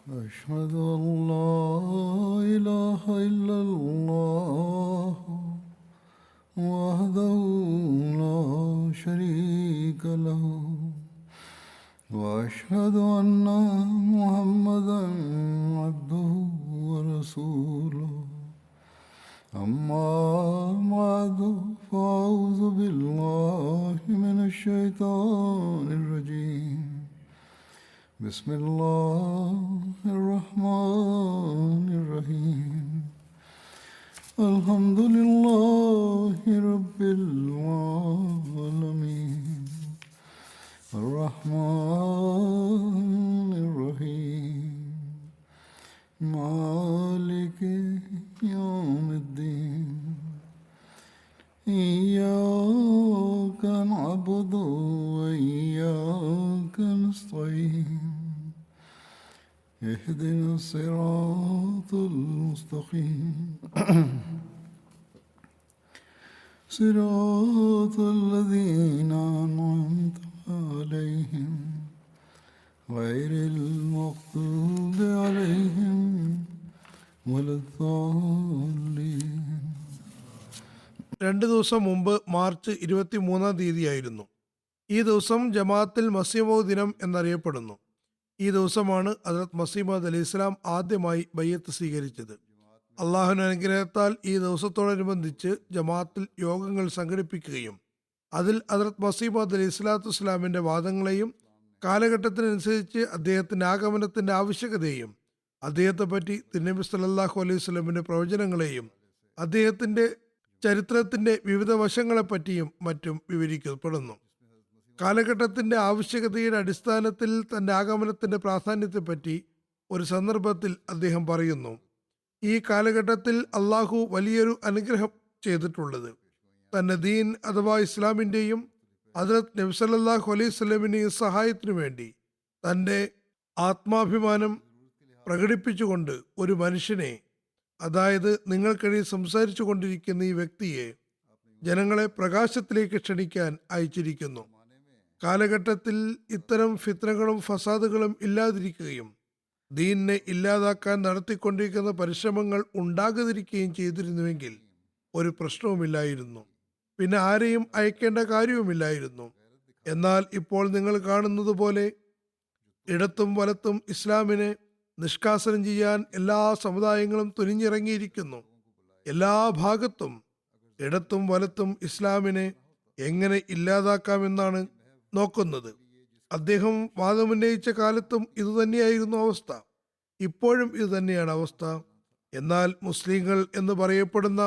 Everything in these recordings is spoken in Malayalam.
أشهد أن لا إله إلا الله وحده لا شريك له وأشهد أن محمدا عبده ورسوله أما بعد فأعوذ بالله من الشيطان الرجيم بسم الله الرحمن الرحيم الحمد لله رب العالمين الرحمن الرحيم مالك يوم الدين إياك نعبد وإياك نستعين اهدنا الصراط المستقيم صراط الذين أنعمت عليهم غير المغضوب عليهم ولا الضالين. 2 ദിവസം മുമ്പ് മാർച്ച് 23 തീയതിയായിരുന്നു. ഈ ദിവസം ജമാഅത്തിൽ മസീഹ് മൗഊദ് ദിനം എന്നറിയപ്പെടുന്നു. ഈ ദിവസമാണ് ഹദ്റത്ത് മസീഹ് മൗഊദ് അലൈഹി ഇസ്ലാം ആദ്യമായി ബയ്യത്ത് സ്വീകരിച്ചത്. അള്ളാഹുവിന്റെ അനുഗ്രഹത്താൽ ഈ ദിവസത്തോടനുബന്ധിച്ച് ജമാഅത്തിൽ യോഗങ്ങൾ സംഘടിപ്പിക്കുകയും അതിൽ ഹദ്റത്ത് മസീഹ് മൗഊദ് അലൈഹി സ്വലാത്തു വസ്സലാമിന്റെ വാദങ്ങളെയും കാലഘട്ടത്തിനനുസരിച്ച് അദ്ദേഹത്തിന്റെ ആഗമനത്തിന്റെ ആവശ്യകതയെയും അദ്ദേഹത്തെപ്പറ്റി തിരുനബി സല്ലല്ലാഹു അലൈഹി വസല്ലമിന്റെ പ്രവചനങ്ങളെയും അദ്ദേഹത്തിന്റെ ചരിത്രത്തിന്റെ വിവിധ വശങ്ങളെപ്പറ്റിയും മറ്റും വിവരിക്കപ്പെടുന്നു. കാലഘട്ടത്തിന്റെ ആവശ്യകതയുടെ അടിസ്ഥാനത്തിൽ തന്റെ ആഗമനത്തിന്റെ പ്രാധാന്യത്തെപ്പറ്റി ഒരു സന്ദർഭത്തിൽ അദ്ദേഹം പറയുന്നു, ഈ കാലഘട്ടത്തിൽ അള്ളാഹു വലിയൊരു അനുഗ്രഹം ചെയ്തിട്ടുള്ളത് തന്റെ ദീൻ അഥവാ ഇസ്ലാമിന്റെയും ഹദ്റത്ത് നബി സല്ലല്ലാഹു അലൈഹി വസല്ലമിന്റെയും സഹായത്തിനു വേണ്ടി തന്റെ ആത്മാഭിമാനം പ്രകടിപ്പിച്ചുകൊണ്ട് ഒരു മനുഷ്യനെ, അതായത് നിങ്ങൾക്കിടയിൽ സംസാരിച്ചു കൊണ്ടിരിക്കുന്ന ഈ വ്യക്തിയെ ജനങ്ങളെ പ്രകാശത്തിലേക്ക് ക്ഷണിക്കാൻ അയച്ചിരിക്കുന്നു. കാലഘട്ടത്തിൽ ഇത്തരം ഫിത്നകളും ഫസാദുകളും ഇല്ലാതിരിക്കുകയും ദീനിനെ ഇല്ലാതാക്കാൻ നടത്തിക്കൊണ്ടിരിക്കുന്ന പരിശ്രമങ്ങൾ ഉണ്ടാകാതിരിക്കുകയും ചെയ്തിരുന്നുവെങ്കിൽ ഒരു പ്രശ്നവുമില്ലായിരുന്നു, പിന്നെ ആരെയും അയക്കേണ്ട കാര്യവുമില്ലായിരുന്നു. എന്നാൽ ഇപ്പോൾ നിങ്ങൾ കാണുന്നത് പോലെ ഇടത്തും വലത്തും ഇസ്ലാമിനെ നിഷ്കാസനം ചെയ്യാൻ എല്ലാ സമുദായങ്ങളും തുനിഞ്ഞിറങ്ങിയിരിക്കുന്നു. എല്ലാ ഭാഗത്തും ഇടത്തും വലത്തും ഇസ്ലാമിനെ എങ്ങനെ ഇല്ലാതാക്കാമെന്നാണ് നോക്കുന്നത്. അദ്ദേഹം വാദമുന്നയിച്ച കാലത്തും ഇതുതന്നെയായിരുന്നു അവസ്ഥ, ഇപ്പോഴും ഇതുതന്നെയാണ് അവസ്ഥ. എന്നാൽ മുസ്ലിങ്ങൾ എന്ന് പറയപ്പെടുന്ന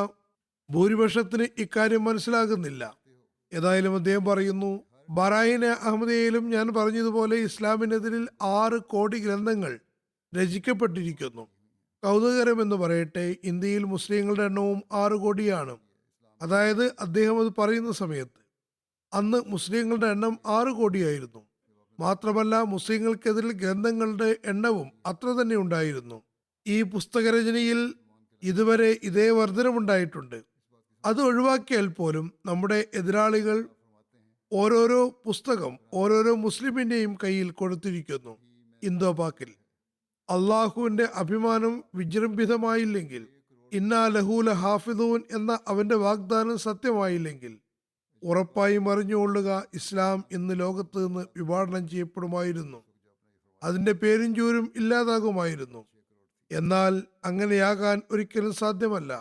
ഭൂരിപക്ഷത്തിന് ഇക്കാര്യം മനസ്സിലാകുന്നില്ല. ഏതായാലും അദ്ദേഹം പറയുന്നു, ബറായിനെ അഹമ്മദിയയിലും ഞാൻ പറഞ്ഞതുപോലെ ഇസ്ലാമിനെതിരിൽ 6 കോടി ഗ്രന്ഥങ്ങൾ രചിക്കപ്പെട്ടിരിക്കുന്നു. കൗതുകകരമെന്ന് പറയട്ടെ, ഇന്ത്യയിൽ മുസ്ലിങ്ങളുടെ എണ്ണവും 6 കോടിയാണ്. അതായത് അദ്ദേഹം അത് പറയുന്ന സമയത്ത് അന്ന് മുസ്ലിങ്ങളുടെ എണ്ണം 6 കോടിയായിരുന്നു. മാത്രമല്ല മുസ്ലിങ്ങൾക്കെതിരിൽ ഗ്രന്ഥങ്ങളുടെ എണ്ണവും അത്ര തന്നെ ഉണ്ടായിരുന്നു. ഈ പുസ്തകരചനയിൽ ഇതുവരെ ഇതേ വർധനമുണ്ടായിട്ടുണ്ട്. അത് ഒഴിവാക്കിയാൽ പോലും നമ്മുടെ എതിരാളികൾ ഓരോരോ പുസ്തകം ഓരോരോ മുസ്ലിമിന്റെയും കയ്യിൽ കൊടുത്തിരിക്കുന്നു. ഇന്തോ പാക്കിൽ അള്ളാഹുവിന്റെ അഭിമാനം വിജൃംഭിതമായില്ലെങ്കിൽ, ഇന്നാ ലഹൂല ഹാഫിദൂൻ എന്ന അവന്റെ വാഗ്ദാനം സത്യമായില്ലെങ്കിൽ ഉറപ്പായും അറിഞ്ഞുകൊള്ളുക, ഇസ്ലാം ഇന്ന് ലോകത്ത് നിന്ന് വിഭാടനം ചെയ്യപ്പെടുമായിരുന്നു, അതിന്റെ പേരും ചൂരും ഇല്ലാതാകുമായിരുന്നു. എന്നാൽ അങ്ങനെയാകാൻ ഒരിക്കലും സാധ്യമല്ല.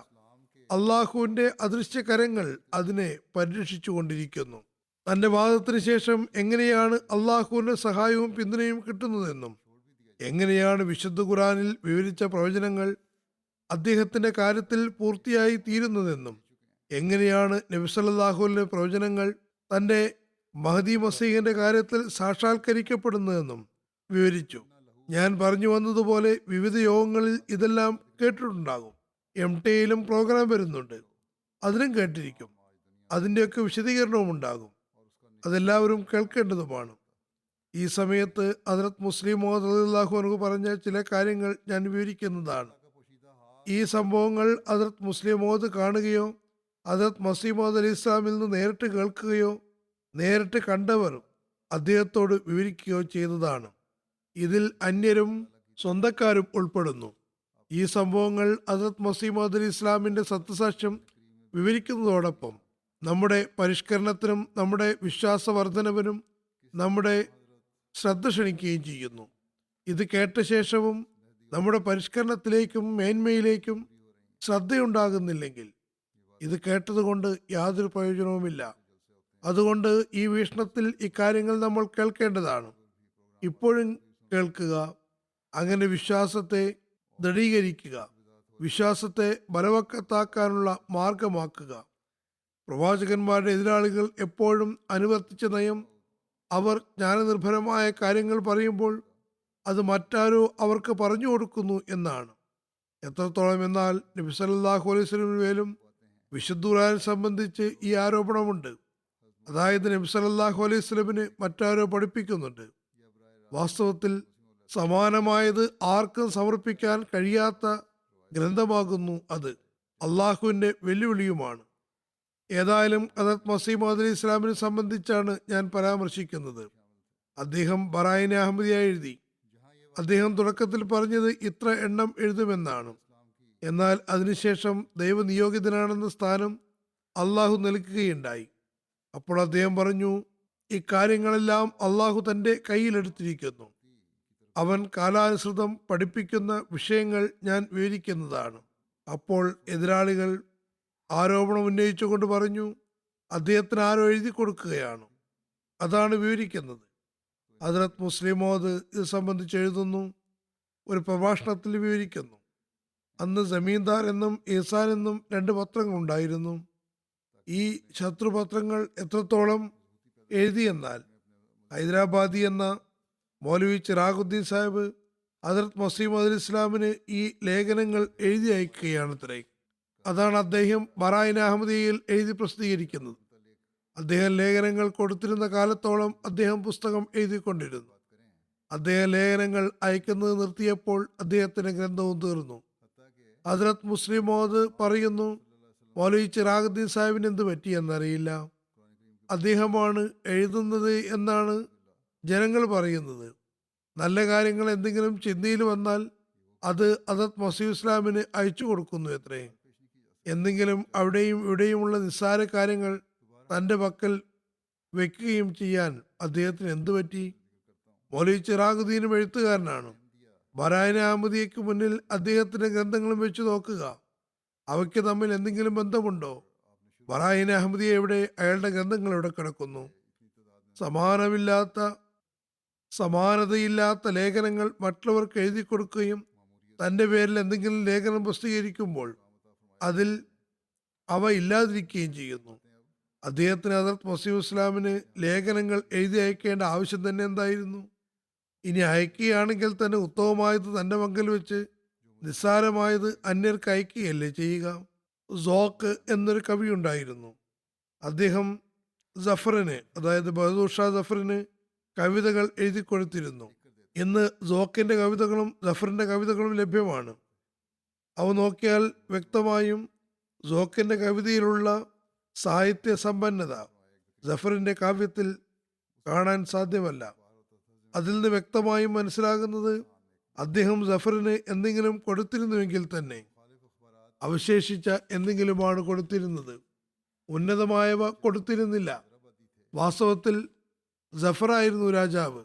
അള്ളാഹുവിന്റെ അദൃശ്യ കരങ്ങൾ അതിനെ പരിരക്ഷിച്ചു കൊണ്ടിരിക്കുന്നു. തന്റെ വാദത്തിന് ശേഷം എങ്ങനെയാണ് അള്ളാഹുവിന്റെ സഹായവും പിന്തുണയും കിട്ടുന്നതെന്നും എങ്ങനെയാണ് വിശുദ്ധ ഖുർആനിൽ വിവരിച്ച പ്രവചനങ്ങൾ അദ്ദേഹത്തിന്റെ കാര്യത്തിൽ പൂർത്തിയായി തീരുന്നതെന്നും എങ്ങനെയാണ് നബി സല്ലല്ലാഹു അലൈഹി പ്രവചനങ്ങൾ തന്റെ മഹദി മസീഹിന്റെ കാര്യത്തിൽ സാക്ഷാത്കരിക്കപ്പെടുന്നതെന്നും വിവരിച്ചു. ഞാൻ പറഞ്ഞു വന്നതുപോലെ വിവിധ യോഗങ്ങളിൽ ഇതെല്ലാം കേട്ടിട്ടുണ്ടാകും. MTയിലും പ്രോഗ്രാം വരുന്നുണ്ട്, അതിനും കേട്ടിരിക്കും. അതിൻ്റെയൊക്കെ വിശദീകരണവും ഉണ്ടാകും. അതെല്ലാവരും കേൾക്കേണ്ടതുമാണ്. ഈ സമയത്ത് ഹദ്റത്ത് മുസ്ലിം മൗഊദ് റളിയല്ലാഹു അൻഹു പറഞ്ഞ ചില കാര്യങ്ങൾ ഞാൻ വിവരിക്കുന്നതാണ്. ഈ സംഭവങ്ങൾ ഹദ്റത്ത് മുസ്ലിം മൗഊദ് കാണുകയോ ഹദ്റത്ത് മസീഹ് മൗഊദ് അലൈഹി ഇസ്ലാമിൽ നിന്ന് നേരിട്ട് കേൾക്കുകയോ നേരിട്ട് കണ്ടവർ അദ്ദേഹത്തോട് വിവരിക്കുകയോ ചെയ്തതാണ്. ഇതിൽ അന്യരും സ്വന്തക്കാരും ഉൾപ്പെടുന്നു. ഈ സംഭവങ്ങൾ ഹസ്രത്ത് മസീഹ് മൗഊദ് അലി ഇസ്ലാമിന്റെ സത്യസാക്ഷ്യം വിവരിക്കുന്നതോടൊപ്പം നമ്മുടെ പരിഷ്കരണത്തിനും നമ്മുടെ വിശ്വാസവർദ്ധനവിനും നമ്മുടെ ശ്രദ്ധ ക്ഷണിക്കുകയും ചെയ്യുന്നു. ഇത് കേട്ട ശേഷവും നമ്മുടെ പരിഷ്കരണത്തിലേക്കും മേന്മയിലേക്കും ശ്രദ്ധയുണ്ടാകുന്നില്ലെങ്കിൽ ഇത് കേട്ടതുകൊണ്ട് യാതൊരു പ്രയോജനവുമില്ല. അതുകൊണ്ട് ഈ വീക്ഷണത്തിൽ ഇക്കാര്യങ്ങൾ നമ്മൾ കേൾക്കേണ്ടതാണ്. ഇപ്പോഴും കേൾക്കുക, അങ്ങനെ വിശ്വാസത്തെ ദൃഢീകരിക്കുക, വിശ്വാസത്തെ ബലവത്താക്കാനുള്ള മാർഗമാക്കുക. പ്രവാചകന്മാരുടെ എതിരാളികൾ എപ്പോഴും അനുവർത്തിച്ച നയം അവർ ജ്ഞാനനിർഭരമായ കാര്യങ്ങൾ പറയുമ്പോൾ അത് മറ്റാരോ അവർക്ക് പറഞ്ഞു കൊടുക്കുന്നു എന്നാണ്. എത്രത്തോളം എന്നാൽ നബി സല്ലല്ലാഹു അലൈഹി വസല്ലമയുടെ മേലും വിശുദ്ധ ഖുർആനെ സംബന്ധിച്ച് ഈ ആരോപണമുണ്ട്. അതായത് നബി സല്ലല്ലാഹു അലൈഹി വസല്ലമിന് മറ്റാരോ പഠിപ്പിക്കുന്നുണ്ട്. വാസ്തവത്തിൽ സമാനമായത് ആർക്കും സമർപ്പിക്കാൻ കഴിയാത്ത ഗ്രന്ഥമാകുന്നു അത്. അള്ളാഹുവിൻ്റെ വെല്ലുവിളിയുമാണ്. ഏതായാലും ഹദരത്ത് മസീഹ് മൗഊദ് അലി ഇസ്ലാമിനെ സംബന്ധിച്ചാണ് ഞാൻ പരാമർശിക്കുന്നത്. അദ്ദേഹം ബറായിനെ അഹമ്മദിയ എഴുതി. അദ്ദേഹം തുടക്കത്തിൽ പറഞ്ഞത് ഇത്ര എണ്ണം എഴുതുമെന്നാണ്. എന്നാൽ അതിനുശേഷം ദൈവനിയോഗിതനാണെന്ന സ്ഥാനം അള്ളാഹു നൽകുകയുണ്ടായി. അപ്പോൾ അദ്ദേഹം പറഞ്ഞു, ഇക്കാര്യങ്ങളെല്ലാം അള്ളാഹു തൻ്റെ കയ്യിലെടുത്തിരിക്കുന്നു. അവൻ കാലാനുസൃതം പഠിപ്പിക്കുന്ന വിഷയങ്ങൾ ഞാൻ വിവരിക്കുന്നതാണ്. അപ്പോൾ എതിരാളികൾ ആരോപണം ഉന്നയിച്ചുകൊണ്ട് പറഞ്ഞു, അദ്ദേഹത്തിന് ആരോ എഴുതി കൊടുക്കുകയാണ്, അതാണ് വിവരിക്കുന്നത്. ഹദ്രത്ത് മുസ്ലിം മൗഊദ് ഇത് സംബന്ധിച്ച് എഴുതുന്നു. ഒരു പ്രഭാഷണത്തിൽ വിവരിക്കുന്നു, അന്ന് ജമീന്ദാർ എന്നും ഈസാൻ എന്നും 2 പത്രങ്ങളുണ്ടായിരുന്നു. ഈ ശത്രുപത്രങ്ങൾ എത്രത്തോളം എഴുതിയെന്നാൽ ഹൈദരാബാദി എന്ന മൗലവി ചിറാഗുദ്ദീൻ സാഹിബ് ഹദ്രത്ത് മസീഹ് മൗഊദ് അലി ഇസ്ലാമിന് ഈ ലേഖനങ്ങൾ എഴുതി അയക്കുകയാണത്രേ. അതാണ് അദ്ദേഹം ബറായിൻ അഹമ്മദിയയിൽ എഴുതി പ്രസിദ്ധീകരിക്കുന്നത്. അദ്ദേഹം ലേഖനങ്ങൾ കൊടുത്തിരുന്ന കാലത്തോളം അദ്ദേഹം പുസ്തകം എഴുതിക്കൊണ്ടിരുന്നു. അദ്ദേഹം ലേഖനങ്ങൾ അയക്കുന്നത് നിർത്തിയപ്പോൾ അദ്ദേഹത്തിന്റെ ഗ്രന്ഥവും തീർന്നു. ഹദ്രത്ത് മുസ്ലിം മൗഊദ് പറയുന്നു, മൗലവി ചിറാഗുദ്ദീൻ സാഹിബിന് എന്ത് പറ്റിയെന്നറിയില്ല, അദ്ദേഹമാണ് എഴുതുന്നത് എന്നാണ് ജനങ്ങൾ പറയുന്നത്. നല്ല കാര്യങ്ങൾ എന്തെങ്കിലും ചിന്തയിൽ വന്നാൽ അത് ഹദ്രത്ത് മസീഹ് ഇസ്ലാമിന് അയച്ചു കൊടുക്കുന്നു എത്രേ. എന്തെങ്കിലും അവിടെയും ഇവിടെയുമുള്ള നിസ്സാര കാര്യങ്ങൾ തൻ്റെ പക്കൽ വെക്കുകയും ചെയ്യാൻ അദ്ദേഹത്തിന് എന്തു പറ്റി? മൗലവി ചിറാഗുദ്ദീനും എഴുത്തുകാരനാണ്. ബറായിൻ അഹമ്മദിയയ്ക്ക് മുന്നിൽ അദ്ദേഹത്തിന്റെ ഗ്രന്ഥങ്ങളും വെച്ച് നോക്കുക, അവയ്ക്ക് തമ്മിൽ എന്തെങ്കിലും ബന്ധമുണ്ടോ? ബറായിൻ അഹമ്മദിയ എവിടെ? അയാളുടെ ഗ്രന്ഥങ്ങൾ എവിടെ കിടക്കുന്നു? സമാനതയില്ലാത്ത ലേഖനങ്ങൾ മറ്റുള്ളവർക്ക് എഴുതി കൊടുക്കുകയും തൻ്റെ പേരിൽ എന്തെങ്കിലും ലേഖനം പ്രസിദ്ധീകരിക്കുമ്പോൾ അതിൽ അവ ഇല്ലാതിരിക്കുകയും ചെയ്യുന്നു. അദ്ദേഹത്തിന് ഹദ്രത്ത് മസീഹ് ഇസ്ലാമിന് ലേഖനങ്ങൾ എഴുതി അയക്കേണ്ട ആവശ്യം തന്നെ എന്തായിരുന്നു? ഇനി അയക്കുകയാണെങ്കിൽ തന്നെ ഉത്തമമായത് തൻ്റെ പക്കൽ വെച്ച് നിസ്സാരമായത് അന്യർക്ക് അയക്കുകയല്ലേ ചെയ്യുക? സോക്ക് എന്നൊരു കവി ഉണ്ടായിരുന്നു. അദ്ദേഹം ജഫറിന്, അതായത് ബഹദൂർ ഷാ ജഫറിന് കവിതകൾ എഴുതി കൊടുത്തിരുന്നു. ഇന്ന് സോക്കിന്റെ കവിതകളും ജഫറിന്റെ കവിതകളും ലഭ്യമാണ്. അവ നോക്കിയാൽ വ്യക്തമായും സോക്കിന്റെ കവിതയിലുള്ള സാഹിത്യ സമ്പന്നത ജഫറിന്റെ കാവ്യത്തിൽ കാണാൻ സാധ്യമല്ല. അതിൽ നിന്ന് വ്യക്തമായും മനസ്സിലാകുന്നത് അദ്ദേഹം ജഫറിന് എന്തെങ്കിലും കൊടുത്തിരുന്നുവെങ്കിൽ തന്നെ അവശേഷിച്ച എന്തെങ്കിലുമാണ് കൊടുത്തിരുന്നത്, ഉന്നതമായവ കൊടുത്തിരുന്നില്ല. വാസ്തവത്തിൽ ജഫറായിരുന്നു രാജാവ്.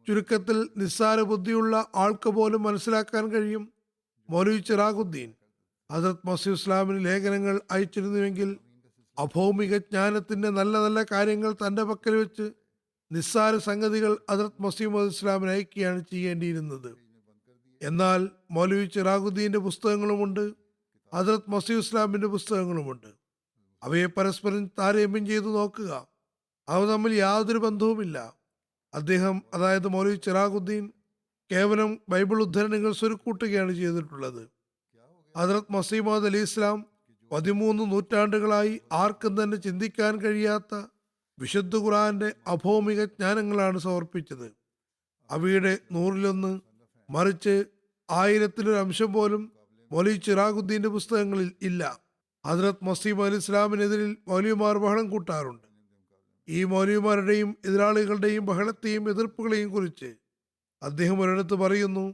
ചുരുക്കത്തിൽ നിസ്സാര ബുദ്ധിയുള്ള ആൾക്ക് പോലും മനസ്സിലാക്കാൻ കഴിയും, മൗലവി ചിറാഗുദ്ദീൻ ഹദ്രത്ത് മസീഹ് ഇസ്ലാമിന് ലേഖനങ്ങൾ അയച്ചിരുന്നുവെങ്കിൽ അഭൗമിക ജ്ഞാനത്തിന്റെ നല്ല നല്ല കാര്യങ്ങൾ തൻ്റെ പക്കൽ വെച്ച് നിസ്സാര സംഗതികൾ ഹദ്രത്ത് മസീഹ് മൗഊദ് ഇസ്ലാമിന് അയക്കുകയാണ് ചെയ്യേണ്ടിയിരുന്നത്. എന്നാൽ മൗലവി ചിറാഗുദ്ദീന്റെ പുസ്തകങ്ങളുമുണ്ട്, ഹദ്രത്ത് മസീഹ് ഇസ്ലാമിന്റെ പുസ്തകങ്ങളുമുണ്ട്. അവയെ പരസ്പരം താരതമ്യം ചെയ്തു നോക്കുക, അവ തമ്മിൽ യാതൊരു ബന്ധവുമില്ല. അദ്ദേഹം, അതായത് മൗലവി ചിറാഗുദ്ദീൻ, കേവലം ബൈബിൾ ഉദ്ധരണികൾ സ്വരുക്കൂട്ടുകയാണ് ചെയ്തിട്ടുള്ളത്. ഹദ്രത്ത് മസീഹ് മൗഊദ് അലി ഇസ്ലാം 13 നൂറ്റാണ്ടുകളായി ആർക്കും തന്നെ ചിന്തിക്കാൻ കഴിയാത്ത വിശുദ്ധ ഖുർആന്റെ അഭൗമിക ജ്ഞാനങ്ങളാണ് സമർപ്പിച്ചത്. അവയുടെ 100-1, മറിച്ച് 1000-1 അംശം പോലും മൗലവി ചിറാഗുദ്ദീന്റെ പുസ്തകങ്ങളിൽ ഇല്ല. ഹദ്രത്ത് മസീഹ് മൗഊദ് ഇസ്ലാമിനെതിരിൽ മൗലവിമാർ ബഹളം കൂട്ടാറുണ്ട്. ഈ മൗലവിമാരുടെയും എതിരാളികളുടെയും ബഹളത്തെയും എതിർപ്പുകളെയും കുറിച്ച് അദ്ദേഹം ഒരിടത്ത് പറയുന്നു,